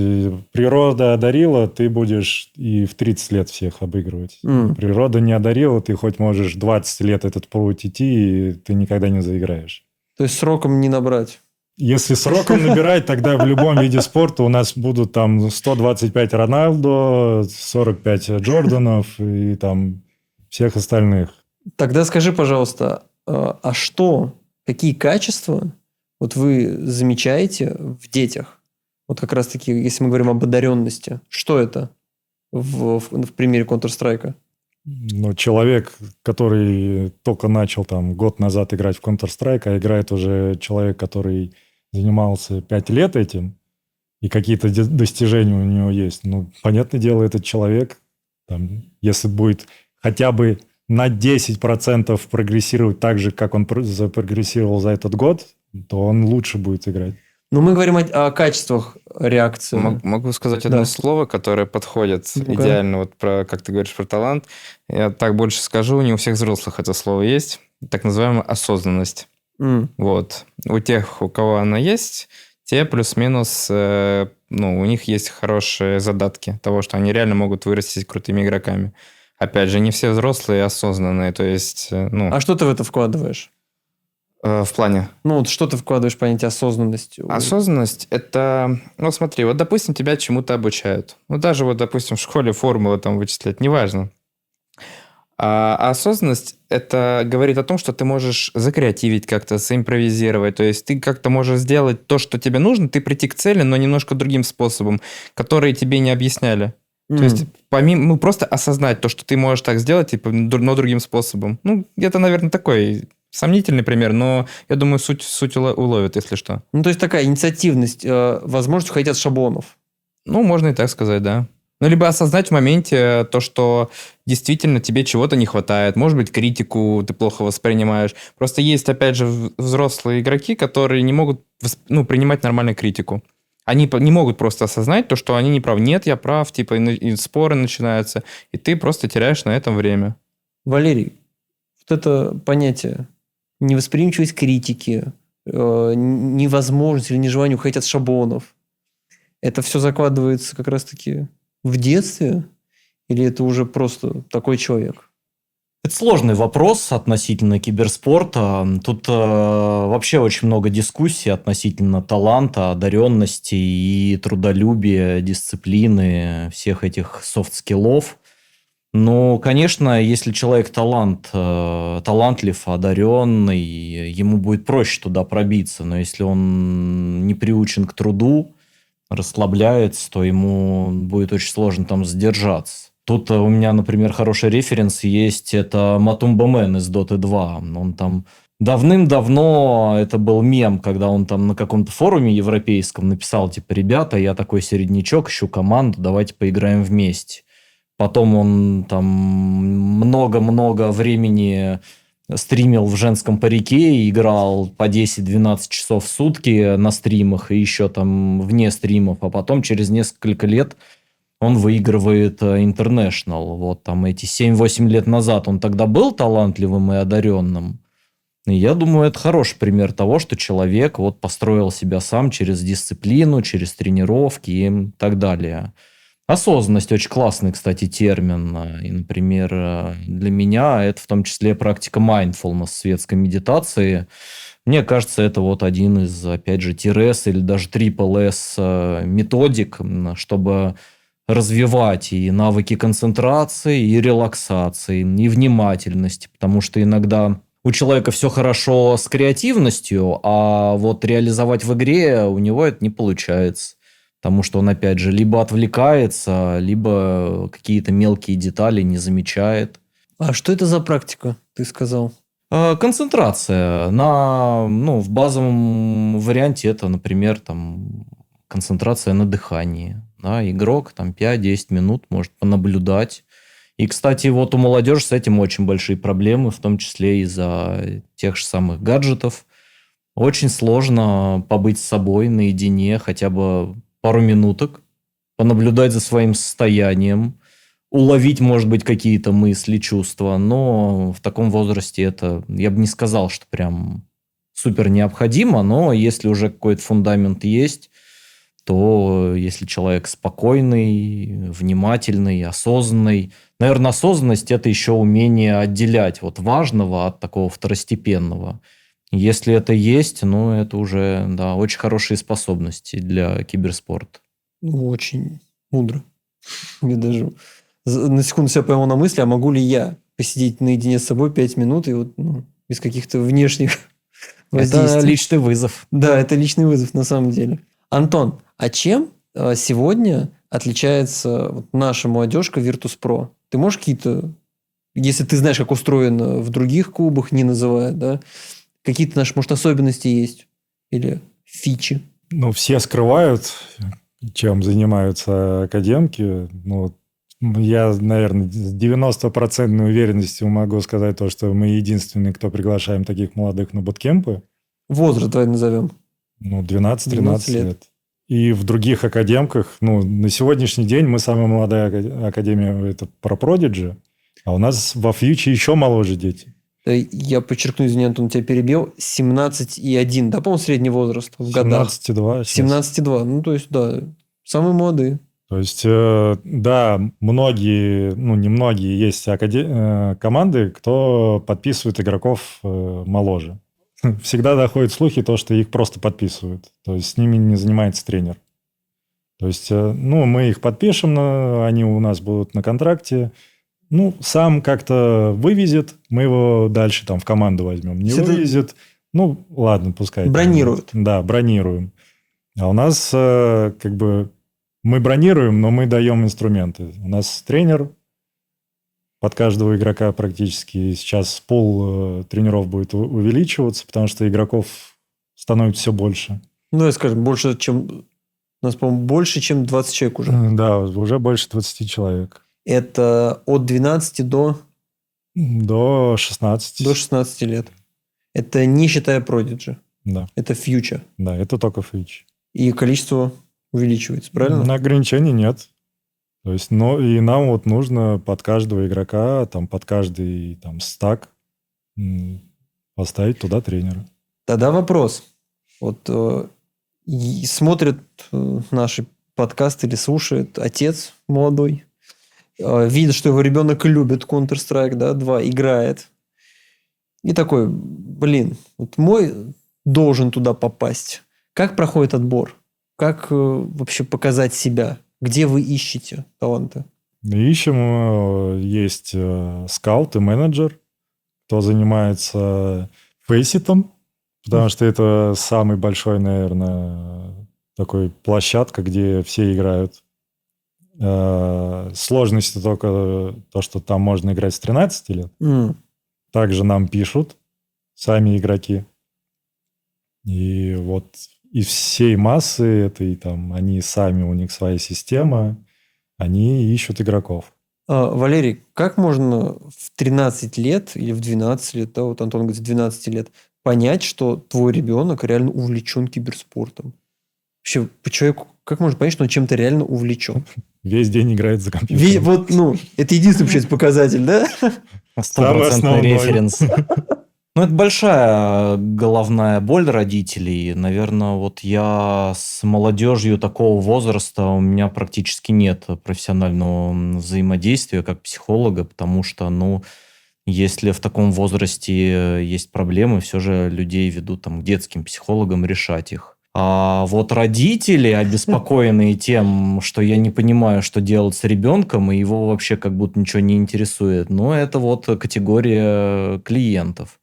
природа одарила, ты будешь и в 30 лет всех обыгрывать. Природа не одарила, ты хоть можешь 20 лет этот путь идти, и ты никогда не заиграешь. То есть сроком не набрать? Если сроком набирать, тогда в любом виде спорта у нас будут там 125 Роналдо, 45 Джорданов и там всех остальных. Тогда скажи, пожалуйста, а что, какие качества вот вы замечаете в детях? Вот как раз-таки, если мы говорим об одаренности, что это в примере Counter-Strike? Ну, человек, который только начал там год назад играть в Counter-Strike, а играет уже человек, который занимался 5 лет этим, и какие-то достижения у него есть. Ну, понятное дело, этот человек, там, если будет хотя бы на 10% прогрессировать так же, как он прогрессировал за этот год, то он лучше будет играть. Но мы говорим о качествах реакции. Могу сказать одно слово, которое подходит идеально, вот про, как ты говоришь, про талант. Я так больше скажу, не у всех взрослых это слово есть. Так называемая осознанность. Вот. У тех, у кого она есть, те плюс-минус, ну, у них есть хорошие задатки того, что они реально могут вырасти крутыми игроками. Опять же, не все взрослые осознанные, то есть... Ну, а что ты в это вкладываешь? В плане? Ну, вот что ты вкладываешь в понятие осознанности? Осознанность – это... Ну, смотри, вот, допустим, тебя чему-то обучают. Ну, даже вот, допустим, в школе формулы там вычислять, неважно. А осознанность – это говорит о том, что ты можешь закреативить как-то, соимпровизировать. То есть ты как-то можешь сделать то, что тебе нужно, ты прийти к цели, но немножко другим способом, который тебе не объясняли. То есть помимо, ну, просто осознать то, что ты можешь так сделать, типа, но другим способом. Ну, это, наверное, такой Сомнительный пример, но я думаю, суть уловит, если что. Ну, то есть такая инициативность, возможность уходить от шаблонов. Ну, можно и так сказать, да. Ну, либо осознать в моменте то, что действительно тебе чего-то не хватает. Может быть, критику ты плохо воспринимаешь. Просто есть, опять же, взрослые игроки, которые не могут принимать нормальную критику. Они не могут просто осознать то, что они не правы. Нет, я прав, типа, и споры начинаются, и ты просто теряешь на этом время. Валерий, вот это понятие невосприимчивость критики, невозможность или нежелание уходить от шаблонов, это все закладывается как раз-таки в детстве? Или это уже просто такой человек? Это сложный вопрос относительно киберспорта. Тут вообще очень много дискуссий относительно таланта, одаренности и трудолюбия, дисциплины, всех этих софт-скиллов. Но, конечно, если человек талантлив, одаренный, ему будет проще туда пробиться. Но если он не приучен к труду, расслабляется, то ему будет очень сложно там задержаться. Тут у меня, например, хороший референс есть. Это Матумба Мэн из Dota 2. Он там давным-давно, это был мем, когда он там на каком-то форуме европейском написал, типа, ребята, я такой середнячок, ищу команду, давайте поиграем вместе. Потом он там много-много времени стримил в женском парике, играл по 10-12 часов в сутки на стримах и еще там вне стримов, а потом через несколько лет он выигрывает International. Вот там эти 7-8 лет назад он тогда был талантливым и одаренным. И я думаю, это хороший пример того, что человек вот построил себя сам через дисциплину, через тренировки и так далее. Осознанность очень классный, кстати, термин. И, например, для меня это в том числе практика mindfulness, светской медитации. Мне кажется, это вот один из, опять же, TRS или даже Triple-S методик, чтобы развивать и навыки концентрации, и релаксации, и внимательности. Потому что иногда у человека все хорошо с креативностью, а вот реализовать в игре у него это не получается. Потому что он, опять же, либо отвлекается, либо какие-то мелкие детали не замечает. А что это за практика, ты сказал? Концентрация. В базовом варианте это, например, там, концентрация на дыхании. Да, игрок там 5-10 минут может понаблюдать. И, кстати, вот у молодежи с этим очень большие проблемы, в том числе из-за тех же самых гаджетов. Очень сложно побыть с собой наедине хотя бы пару минуток, понаблюдать за своим состоянием, уловить, может быть, какие-то мысли, чувства. Но в таком возрасте это, я бы не сказал, что прям супер необходимо, но если уже какой-то фундамент есть, то если человек спокойный, внимательный, осознанный, наверное, осознанность – это еще умение отделять вот важного от такого второстепенного. Если это есть, это уже, да, очень хорошие способности для киберспорта. Очень мудро. Я даже на секунду себя поймал на мысли, а могу ли я посидеть наедине с собой 5 минут и вот без каких-то внешних воздействий? Это личный вызов. Да, это личный вызов на самом деле. Антон, а чем сегодня отличается наша молодежка Virtus.pro? Ты можешь какие-то, если ты знаешь, как устроено в других клубах, не называя, да, какие-то наши, может, особенности есть? Или фичи? Все скрывают, чем занимаются академки. Я, наверное, с 90% уверенностью могу сказать то, что мы единственные, кто приглашаем таких молодых на буткемпы. Возраст давай назовем. 12-13 лет. И в других академках, на сегодняшний день мы самая молодая академия, это про Prodigy, а у нас во фьюче еще моложе дети. Я подчеркну, извини, Антон, тебя перебил. 17,1, да, по-моему, средний возраст в годах? 17,2. 17,2. То есть, да, самые молодые. То есть, да, многие, немногие есть команды, кто подписывает игроков моложе. Всегда доходят слухи, что их просто подписывают. То есть, с ними не занимается тренер. То есть, мы их подпишем, они у нас будут на контракте. Сам как-то вывезет, мы его дальше там в команду возьмем. Не вывезет, ладно, пускай. Бронируют. Да, бронируем. А у нас мы бронируем, но мы даем инструменты. У нас тренер, под каждого игрока практически сейчас пул тренеров будет увеличиваться, потому что игроков становится все больше. Ну, я скажу, больше, чем... У нас, по-моему, больше, чем 20 человек уже. Да, уже больше 20 человек. Это от 12 до 16. 16 лет. Это не считая Prodigy. Да, Это фьючер. да, это только фьючер. И количество увеличивается, правильно? Ограничений нет. То есть, и нам вот нужно под каждого игрока, там, под каждый там, стак поставить туда тренера. Тогда вопрос. Вот смотрит наши подкасты или слушает отец молодой, видит, что его ребенок любит Counter-Strike, да, 2, играет. И такой, блин, вот мой должен туда попасть. Как проходит отбор? Как вообще показать себя? Где вы ищете таланты? Ищем, есть скаут и менеджер, кто занимается фейситом, потому что это самый большой, наверное, такой площадка, где все играют. Сложность только то, что там можно играть с 13 лет. Также нам пишут сами игроки. И вот из всей массы этой, там, они сами, у них своя система, они ищут игроков. Валерий, как можно в 13 лет или в 12 лет, да, вот Антон говорит, в 12 лет, понять, что твой ребенок реально увлечен киберспортом? Вообще, по человеку, как можно понять, что он чем-то реально увлечен? Весь день играет за компьютером. Вот, это единственный, получается, показатель, да? Стопроцентный референс. Ну, это большая головная боль родителей. Наверное, вот я с молодежью такого возраста, у меня практически нет профессионального взаимодействия как психолога, потому что, если в таком возрасте есть проблемы, все же людей ведут там к детским психологам решать их. А вот родители, обеспокоенные тем, что я не понимаю, что делать с ребенком, и его вообще как будто ничего не интересует, это вот категория клиентов.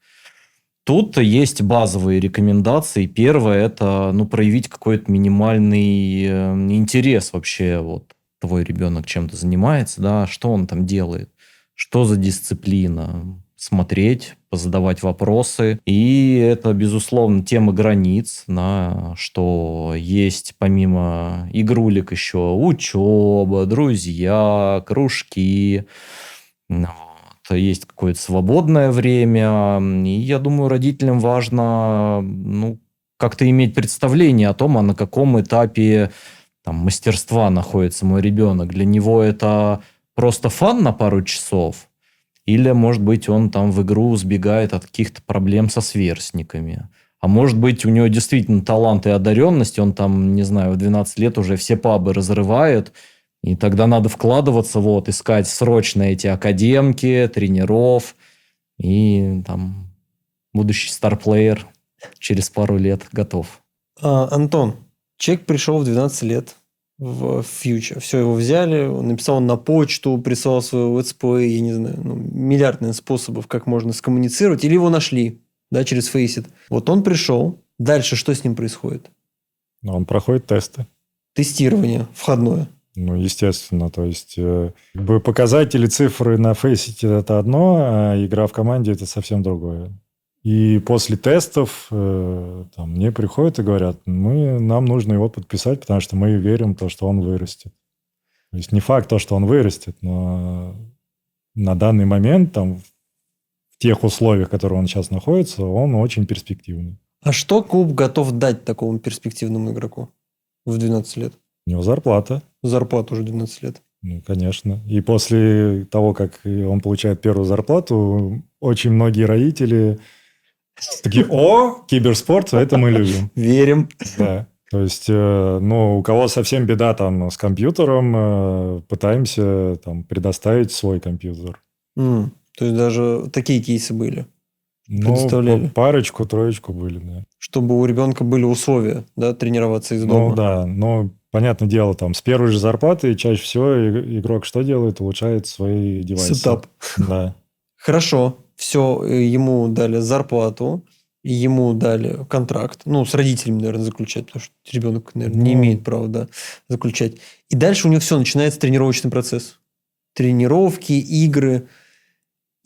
Тут есть базовые рекомендации. Первое – это проявить какой-то минимальный интерес вообще. Вот твой ребенок чем-то занимается, да, что он там делает, что за дисциплина. Смотреть, позадавать вопросы. И это, безусловно, тема границ, что есть помимо игрулек еще учеба, друзья, кружки. Есть какое-то свободное время. И я думаю, родителям важно как-то иметь представление о том, на каком этапе мастерства находится мой ребенок. Для него это просто фан на пару часов. Или, может быть, он там в игру сбегает от каких-то проблем со сверстниками. А может быть, у него действительно талант и одаренность, он там, не знаю, в 12 лет уже все пабы разрывает, и тогда надо вкладываться, искать срочно эти академки, тренеров, и там будущий старплеер через пару лет готов. Антон, человек пришел в 12 лет в фьючер. Все, его взяли, он написал на почту, прислал свой летсплей, я не знаю, миллиард, наверное, способов, как можно скоммуницировать, или его нашли, да, через Faceit. Вот он пришел, дальше что с ним происходит? Он проходит тесты. Тестирование входное. Естественно, то есть показатели, цифры на Faceit это одно, а игра в команде это совсем другое. И после тестов мне приходят и говорят, нам нужно его подписать, потому что мы верим в то, что он вырастет. То есть не факт то, что он вырастет, но на данный момент в тех условиях, в которых он сейчас находится, он очень перспективный. А что клуб готов дать такому перспективному игроку в 12 лет? У него зарплата. Зарплата уже 12 лет. Конечно. И после того, как он получает первую зарплату, очень многие родители такие: о, киберспорт, это мы любим. Верим. Да. То есть, у кого совсем беда с компьютером, пытаемся предоставить свой компьютер. То есть даже такие кейсы были? Предоставляли? Парочку, троечку были, да. Чтобы у ребенка были условия, да, тренироваться из дома. Да, понятное дело, с первой же зарплаты чаще всего игрок что делает? Улучшает свои девайсы. Сетап. Да. Хорошо. Все, ему дали зарплату, ему дали контракт. С родителями, наверное, заключать, потому что ребенок, наверное, не имеет права, заключать. И дальше у него все, начинается тренировочный процесс. Тренировки, игры.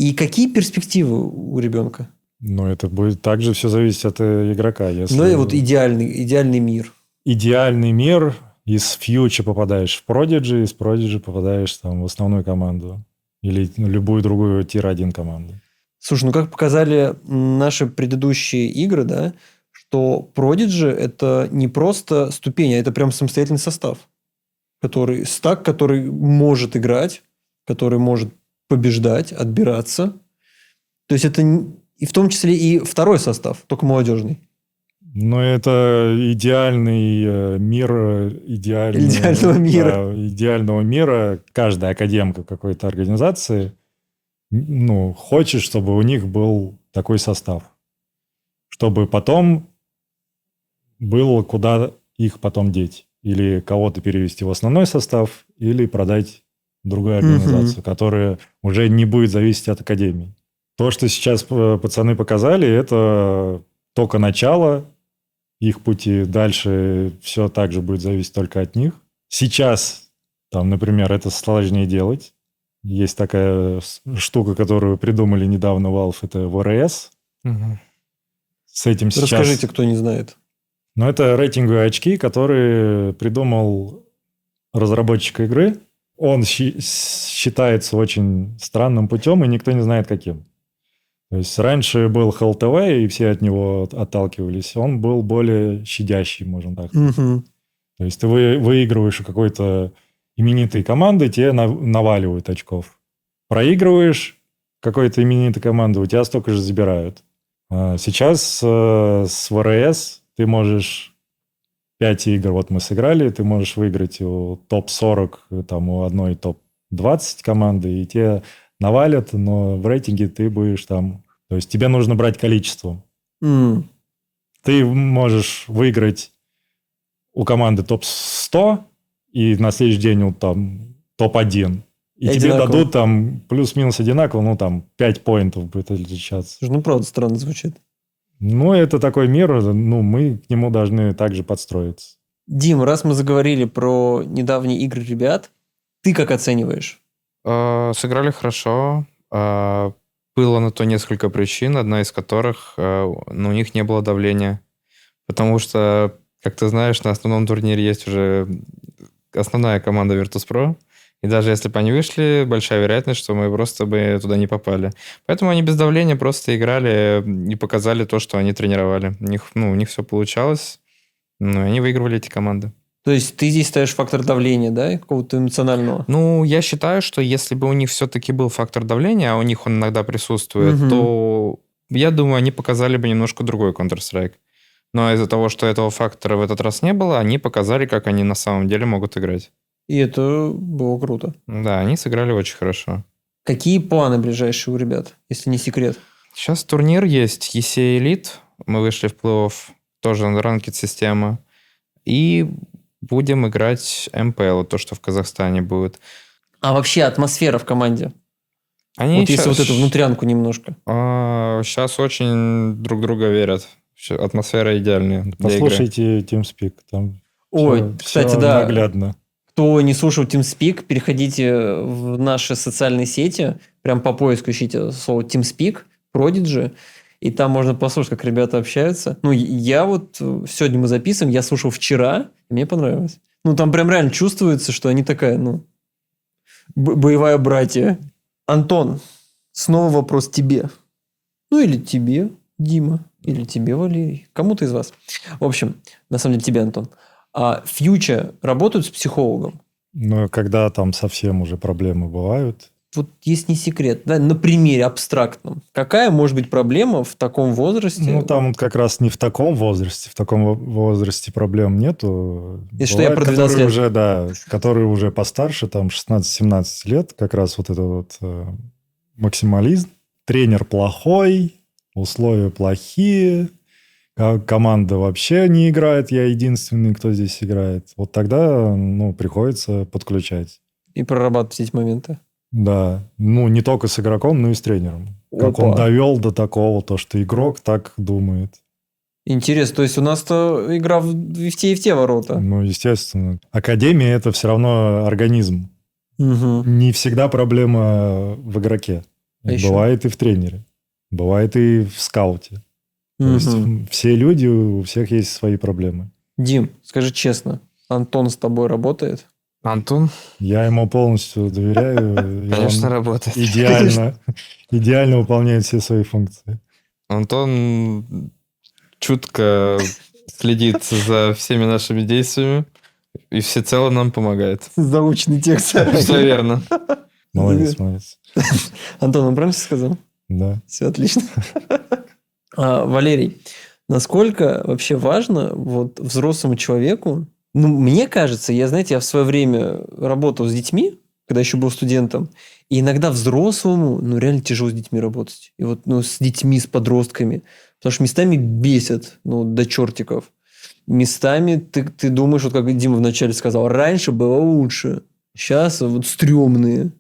И какие перспективы у ребенка? Но это будет также все зависеть от игрока. Если Ну и вот идеальный мир. идеальный мир, из фьюча попадаешь в Prodigy, из Prodigy попадаешь там в основную команду. Или любую другую тир-1 команду. Слушай, ну как показали наши предыдущие игры, да, что Prodigy это не просто ступень, а это прям самостоятельный состав. Стак, который может играть, который может побеждать, отбираться. То есть это и в том числе и второй состав, только молодежный. Но это идеальный мир, Идеального мира. да, идеального мира. Каждая академка какой-то организации хочет, чтобы у них был такой состав. Чтобы потом было куда их потом деть. Или кого-то перевести в основной состав, или продать другую организацию, которая уже не будет зависеть от академии. То, что сейчас пацаны показали, это только начало их пути. Дальше все так же будет зависеть только от них. Сейчас, там, например, это сложнее делать. Есть такая штука, которую придумали недавно Valve, это VRS. С этим сейчас... Расскажите, кто не знает. Ну, это рейтинговые очки, которые придумал разработчик игры. Он считается очень странным путем, и никто не знает, каким. То есть раньше был HLTV, и все от него отталкивались. Он был более щадящий, можно так сказать. То есть ты выигрываешь у какой-то именитой команды, тебе наваливают очков. Проигрываешь какой-то именитой команды, у тебя столько же забирают. Сейчас с ВРС ты можешь 5 игр, вот мы сыграли, ты можешь выиграть у топ-40, там, у одной топ-20 команды, и тебе навалят, но в рейтинге ты будешь там... То есть тебе нужно брать количеством. Ты можешь выиграть у команды топ-100, и на следующий день там топ-1. И тебе дадут там плюс-минус одинаково, там 5 поинтов будет отличаться. Ну, правда, странно звучит. Ну, это такой мир, мы к нему должны также подстроиться. Дим, раз мы заговорили про недавние игры ребят, ты как оцениваешь? Сыграли хорошо. Было на то несколько причин, одна из которых, у них не было давления. Потому что, как ты знаешь, на основном турнире есть уже основная команда Virtus.pro. И даже если бы они вышли, большая вероятность, что мы просто бы туда не попали. Поэтому они без давления просто играли и показали то, что они тренировали. У них все получалось, и они выигрывали эти команды. То есть ты здесь ставишь фактор давления, да, какого-то эмоционального? Я считаю, что если бы у них все-таки был фактор давления, а у них он иногда присутствует, то, я думаю, они показали бы немножко другой Counter-Strike. Но из-за того, что этого фактора в этот раз не было, они показали, как они на самом деле могут играть. И это было круто. Да, они сыграли очень хорошо. Какие планы ближайшие у ребят, если не секрет? Сейчас турнир есть, ESEA Elite. Мы вышли в плей-офф, тоже на ранкед система. И будем играть МПЛ, то, что в Казахстане будет. А вообще атмосфера в команде? Они если вот эту внутрянку немножко. Сейчас очень друг друга верят. Атмосфера идеальная. Послушайте TeamSpeak, там кстати, все да. наглядно. Кто не слушал TeamSpeak, переходите в наши социальные сети, прям по поиску ищите слово TeamSpeak, Prodigy, и там можно послушать, как ребята общаются. Я сегодня мы записываем, я слушал вчера, и мне понравилось. Там прям реально чувствуется, что они такая, боевая братья. Антон, снова вопрос тебе. Или тебе, Дима, или тебе, Валерий. Кому-то из вас. В общем, на самом деле тебе, Антон. А фьючер работают с психологом? Когда там совсем уже проблемы бывают. Вот если не секрет, да, на примере абстрактном. Какая может быть проблема в таком возрасте? Там как раз не в таком возрасте. В таком возрасте проблем нету. Если что, я про 12 лет. Которые уже постарше, там 16-17 лет, как раз вот это максимализм. Тренер плохой, условия плохие, команда вообще не играет, я единственный, кто здесь играет. Вот тогда, приходится подключать. И прорабатывать эти моменты. Да. Не только с игроком, но и с тренером. Как он довел до такого, то, что игрок так думает. Интересно. То есть у нас-то игра и в те ворота. Естественно. Академия – это все равно организм. Угу. Не всегда проблема в игроке. А еще? Бывает и в тренере. Бывает и в скауте. То есть Мгм. все люди, у всех есть свои проблемы. Дим, скажи честно, Антон с тобой работает? Антон, Я ему полностью доверяю. И конечно, он работает. идеально выполняет все свои функции. Антон чутко следит за всеми нашими действиями и всецело нам помогает. Заученный текст. Все верно. Молодец, молодец. Антон, он правильно сказал? Да. Все отлично. Валерий, насколько вообще важно вот взрослому человеку, ну, мне кажется, знаете, я в свое время работал с детьми, когда еще был студентом, и иногда взрослому, ну, реально тяжело с детьми работать. И вот, ну, с детьми, с подростками. Потому что местами бесят, ну, до чертиков. Местами ты думаешь, вот как Дима вначале сказал, раньше было лучше, сейчас вот стрёмные.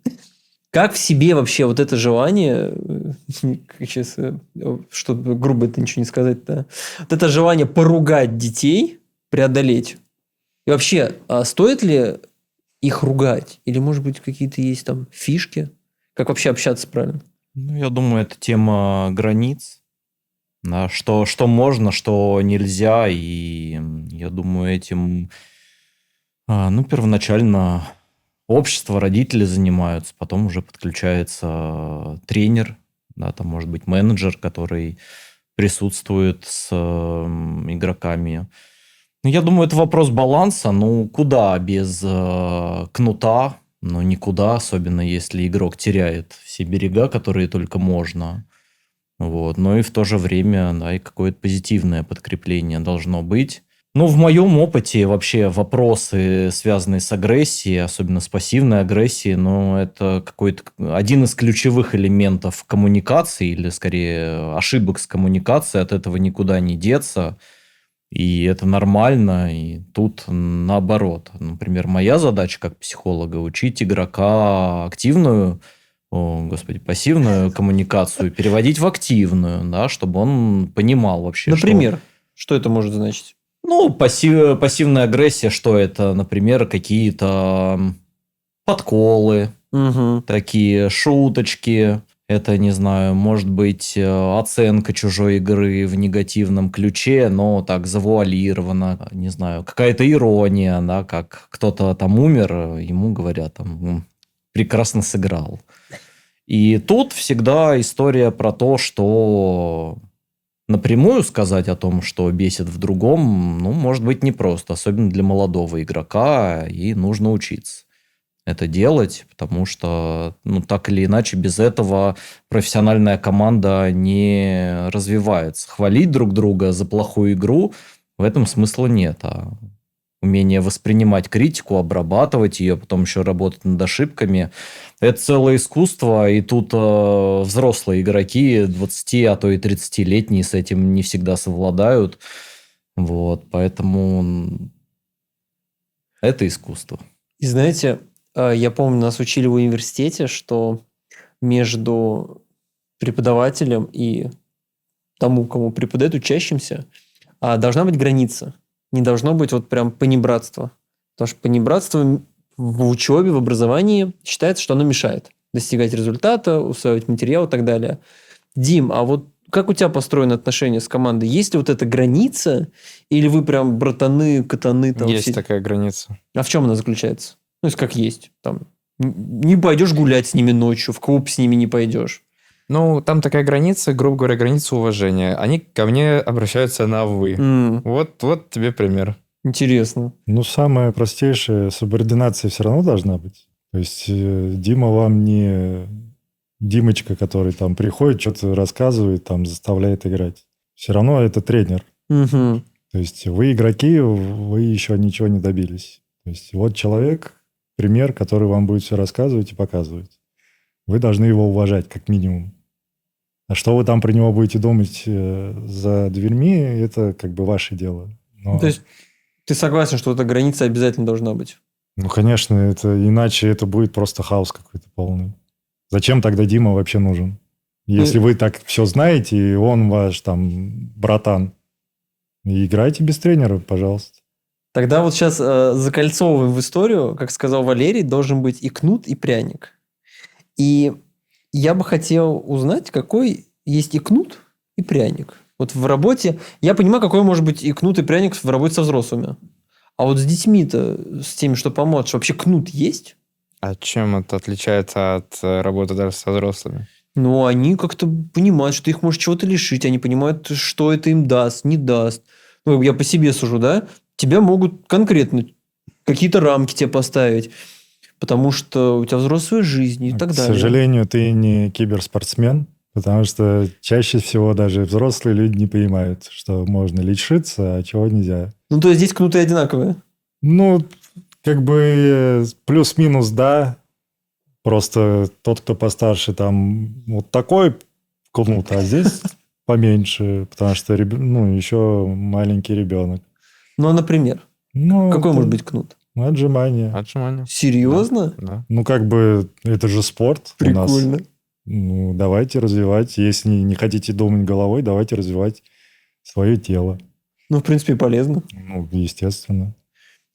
Как в себе вообще вот это желание, сейчас, чтобы грубо это ничего не сказать, да, вот это желание поругать детей, преодолеть. И вообще, стоит ли их ругать? Или, может быть, какие-то есть там фишки? Как вообще общаться правильно? Ну, я думаю, это тема границ. Да, что можно, что нельзя. И я думаю, этим ну, первоначально общество, родители занимаются, потом уже подключается тренер, да, там может быть менеджер, который присутствует с игроками. Ну, я думаю, это вопрос баланса. Ну, куда без кнута? Ну, никуда, особенно если игрок теряет все берега, которые только можно. Вот. Но и в то же время, да, и какое-то позитивное подкрепление должно быть. Ну, в моем опыте вообще вопросы, связанные с агрессией, особенно с пассивной агрессией, ну, это какой-то один из ключевых элементов коммуникации, или скорее ошибок с коммуникацией, от этого никуда не деться. И это нормально, и тут наоборот. Например, моя задача как психолога – учить игрока пассивную коммуникацию переводить в активную, да, чтобы он понимал вообще, Например, что это может значить? Ну, пассивная агрессия, что это? Например, какие-то подколы, Угу. такие шуточки. Это, не знаю, может быть оценка чужой игры в негативном ключе, но так завуалировано, не знаю, какая-то ирония, да, как кто-то там умер, ему говорят, там, прекрасно сыграл. И тут всегда история про то, что напрямую сказать о том, что бесит в другом, ну, может быть, непросто, особенно для молодого игрока, и нужно учиться это делать, потому что, ну, так или иначе, без этого профессиональная команда не развивается. Хвалить друг друга за плохую игру в этом смысла нет, а умение воспринимать критику, обрабатывать ее, потом еще работать над ошибками. Это целое искусство, и тут взрослые игроки, 20, а то и 30-летние, с этим не всегда совладают. Вот, поэтому это искусство. И знаете, я помню, нас учили в университете, что между преподавателем и тому, кому преподает, учащимся, должна быть граница. Не должно быть вот прям понебратства. Потому что понебратство в учебе, в образовании считается, что оно мешает достигать результата, усваивать материал и так далее. Дим, а вот как у тебя построены отношения с командой? Есть ли вот эта граница? Или вы прям братаны, катаны? Там, Есть такая граница. А в чем она заключается? Ну, если как есть. Там, не пойдешь гулять с ними ночью, в клуб с ними не пойдешь. Ну, там такая граница, грубо говоря, граница уважения. Они ко мне обращаются на «вы». Вот тебе пример. Интересно. Ну, самая простейшая субординация все равно должна быть. То есть Дима вам не Димочка, который там приходит, что-то рассказывает, там заставляет играть. Все равно это тренер. Угу. То есть вы игроки, вы еще ничего не добились. То есть вот человек, пример, который вам будет все рассказывать и показывать. Вы должны его уважать, как минимум. А что вы там про него будете думать за дверьми, это как бы ваше дело. Но... То есть ты согласен, что эта граница обязательно должна быть? Ну, конечно, это иначе это будет просто хаос какой-то полный. Зачем тогда Дима вообще нужен? Если вы так все знаете, и он ваш там братан, играйте без тренера, пожалуйста. Тогда вот сейчас закольцовываем в историю, как сказал Валерий, должен быть и кнут, и пряник. И Я бы хотел узнать, какой есть и кнут, и пряник. Вот в работе... Я понимаю, какой может быть и кнут, и пряник в работе со взрослыми. А вот с детьми-то, с теми, что помладше, вообще кнут есть? А чем это отличается от работы даже со взрослыми? Но они как-то понимают, что их может чего-то лишить. Они понимают, что это им даст, не даст. Ну, я по себе сужу, да? Тебя могут конкретно какие-то рамки тебе поставить. Потому что у тебя взрослая жизнь и так К далее. сожалению, ты не киберспортсмен, потому что чаще всего даже взрослые люди не понимают, что можно лишиться, а чего нельзя. Ну, то есть здесь кнуты одинаковые. Ну, как бы плюс-минус, да. Просто тот, кто постарше, там вот такой кнут, а здесь поменьше, потому что еще маленький ребенок. Ну, а, например, Ну, какой это может быть кнут? отжимание. Отжимания. Серьезно? Да. Ну, как бы, это же спорт у нас. Прикольно. Ну, давайте развивать. Если не хотите думать головой, давайте развивать свое тело. Ну, в принципе, и полезно. Ну, естественно.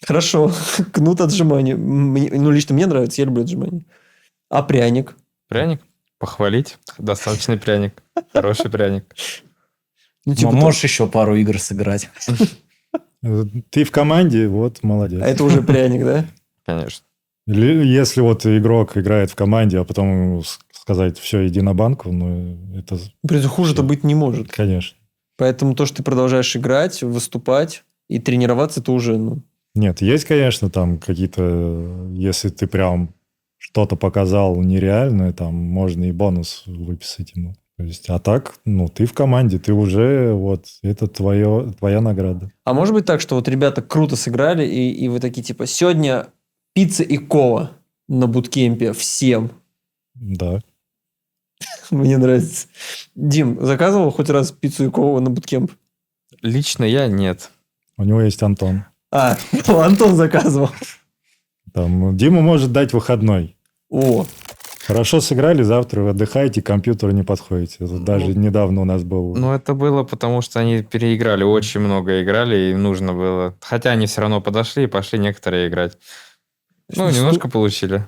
Хорошо. Кнут отжимания. Ну, лично мне нравится, я люблю отжимания. А пряник? Пряник? Похвалить. Достаточный пряник. Хороший пряник. Ну, типа, Можешь еще пару игр сыграть. Ты в команде, вот, молодец. а это уже пряник, да? Конечно. Если вот игрок играет в команде, а потом ему сказать, все, иди на банку, ну, это, В принципе, хуже-то быть не может. конечно. Поэтому то, что ты продолжаешь играть, выступать и тренироваться, это уже, ну... Нет, есть, конечно, там какие-то, если ты прям что-то показал нереальное, там можно и бонус выписать ему. То есть, а так, ну, ты в команде, ты уже, вот, это твоя награда. А может быть так, что вот ребята круто сыграли, и вы такие, типа, сегодня пицца и кола на буткемпе всем. Да. Мне нравится. Дим, заказывал хоть раз пиццу и колу на буткемп? Лично я нет. У него есть Антон. А, Антон заказывал. Там, Дима может дать выходной. О, Хорошо сыграли, завтра вы отдыхаете, к компьютеру не подходите. Это даже недавно у нас был... Ну, это было потому, что они переиграли. Очень много играли, и им нужно было. Хотя они все равно подошли и пошли некоторые играть. Ну, немножко получили.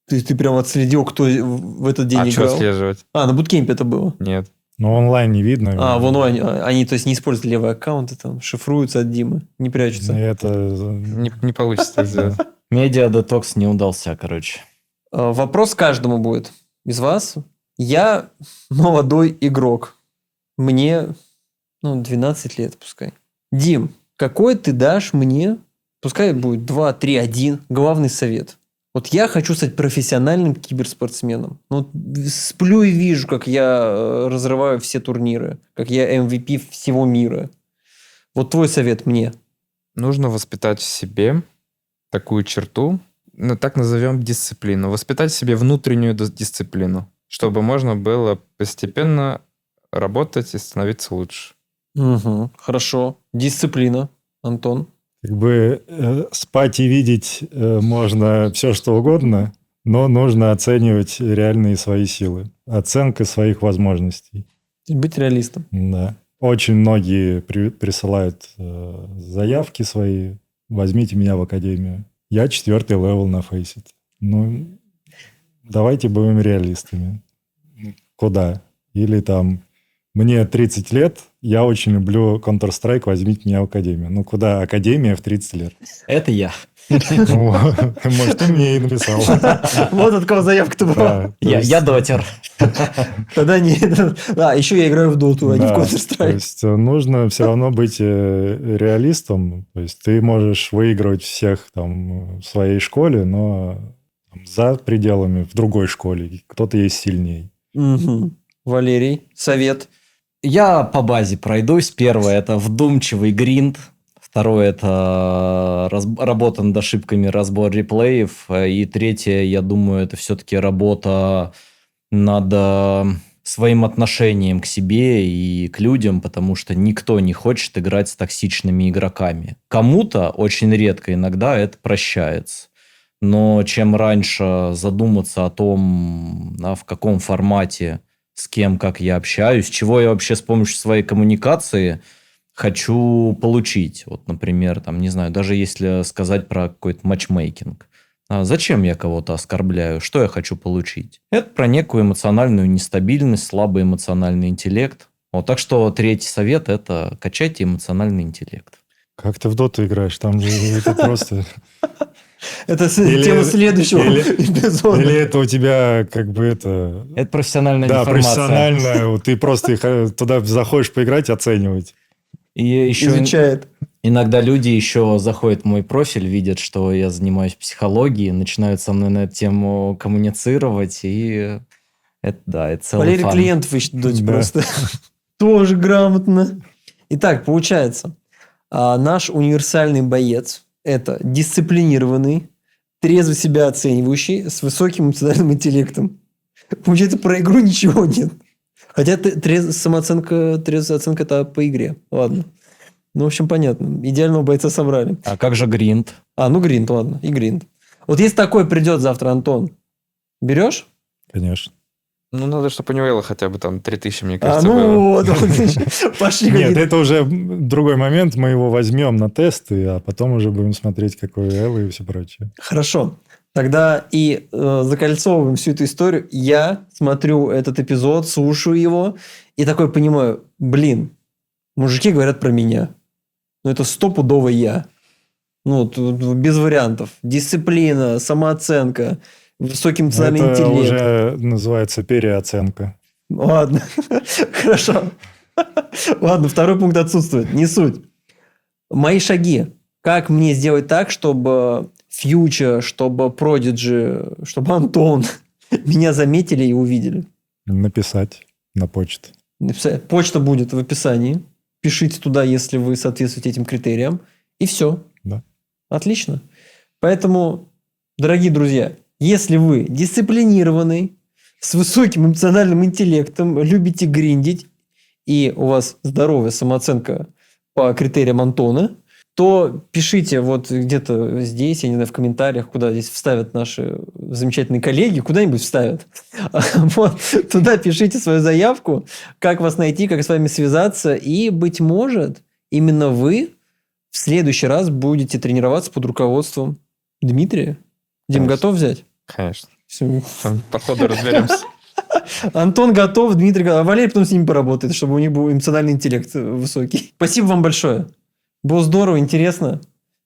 ты прям отследил, кто в этот день А что играл? отслеживать? А, на буткемпе это было. Нет. Но онлайн не видно. А, в онлайне. Они, то есть, не используют левые аккаунты, там, шифруются от Димы, не прячутся. Это... Не получится так сделать. Медиа-детокс не удался, короче. Вопрос каждому будет из вас. Я молодой игрок. Мне 12 лет, пускай. Дим, какой ты дашь мне, пускай будет 2, 3, 1, главный совет? Вот я хочу стать профессиональным киберспортсменом. Ну, сплю и вижу, как я разрываю все турниры, как я MVP всего мира. Вот твой совет мне. Нужно воспитать в себе такую черту, так назовем дисциплину. Воспитать в себе внутреннюю дисциплину, чтобы можно было постепенно работать и становиться лучше. Угу, хорошо. Дисциплина. Антон? Как бы спать и видеть можно все, что угодно, но нужно оценивать реальные свои силы. Оценка своих возможностей. Быть реалистом. Да. Очень многие присылают заявки свои. Возьмите меня в академию. Я 4-й левел на Faceit. Ну, давайте будем реалистами. Куда? Или там, мне 30 лет, я очень люблю Counter-Strike, возьмите меня в академию. Ну, куда академия в 30 лет? Это я. Может, ты мне и написал. Вот от кого заявка-то была. Я дотер. Тогда не... А, еще я играю в доту, а не в То Counter-Strike. есть нужно все равно быть реалистом. То есть ты можешь выигрывать всех там в своей школе, но за пределами в другой школе кто-то есть сильнее. Угу. Валерий, совет. Я по базе пройдусь. Первое – это вдумчивый гринд. Второе – это работа над ошибками, разбор реплеев. И третье, я думаю, это все-таки работа над своим отношением к себе и к людям, потому что никто не хочет играть с токсичными игроками. Кому-то очень редко иногда это прощается. Но чем раньше задуматься о том, в каком формате, с кем, как я общаюсь, чего я вообще с помощью своей коммуникации хочу получить. Вот, например, там, не знаю, даже если сказать про какой-то матчмейкинг. Зачем я кого-то оскорбляю? Что я хочу получить? Это про некую эмоциональную нестабильность, слабый эмоциональный интеллект. Вот, так что третий совет – это качайте эмоциональный интеллект. Как ты в доту играешь? Там же это просто... Это Или- тема следующего или- эпизода. Или это у тебя как бы это... Это профессиональная Да, деформация. профессионально. Вот ты просто туда заходишь поиграть, оценивать. И еще Изучает. иногда люди еще заходят в мой профиль, видят, что я занимаюсь психологией, начинают со мной на эту тему коммуницировать, и это целый Валерий фан. клиентов ищет в доте Да. просто. Тоже грамотно. Итак, получается, наш универсальный боец – это дисциплинированный, трезво себя оценивающий, с высоким эмоциональным интеллектом. Получается, про игру ничего нет. Хотя самооценка, трезвая оценка – это по игре. Ладно. Ну, в общем, понятно. Идеального бойца собрали. А как же гринд? Ну гринд, ладно, и гринд. Вот если такой придет завтра, Антон, берешь? Конечно. Ну, надо, чтобы у него было хотя бы там 3000, мне кажется, было. Ну вот, пошли Нет, какие-то. это уже другой момент. Мы его возьмем на тесты, а потом уже будем смотреть, какой Элла и все прочее. Хорошо. Тогда и закольцовываем всю эту историю. Я смотрю этот эпизод, слушаю его, и такой понимаю, блин, мужики говорят про меня. Ну, это стопудово я. Ну, тут без вариантов. Дисциплина, самооценка, высокий эмоциональный Это интеллект. уже называется переоценка. Ладно, хорошо. Ладно, второй пункт отсутствует, не суть. Мои шаги. Как мне сделать так, чтобы Фьючер, чтобы Prodigy, чтобы Антон меня заметили и увидели? Написать на почту. Почта будет в описании. Пишите туда, если вы соответствуете этим критериям. И все. Да. Отлично. Поэтому, дорогие друзья, если вы дисциплинированный, с высоким эмоциональным интеллектом, любите гриндить, и у вас здоровая самооценка по критериям Антона, то пишите вот где-то здесь, я не знаю, в комментариях, куда здесь вставят наши замечательные коллеги, куда-нибудь вставят. Вот, туда пишите свою заявку, как вас найти, как с вами связаться, и, быть может, именно вы в следующий раз будете тренироваться под руководством Дмитрия. Дим, Конечно. готов взять? Конечно. Всё. Там по ходу разберемся. Антон готов, Дмитрий готов. А Валерий потом с ними поработает, чтобы у них был эмоциональный интеллект высокий. Спасибо вам большое. Было здорово, интересно.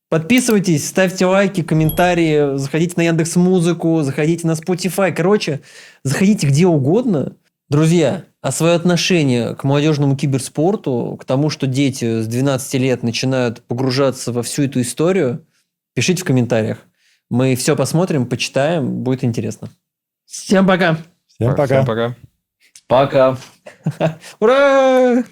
Подписывайтесь, ставьте лайки, комментарии, заходите на Яндекс.Музыку, заходите на Spotify. Короче, заходите где угодно. Друзья, а свое отношение к молодежному киберспорту, к тому, что дети с 12 лет начинают погружаться во всю эту историю, пишите в комментариях. Мы все посмотрим, почитаем, будет интересно. Всем пока! Всем пока. Всем пока. Пока. Ура!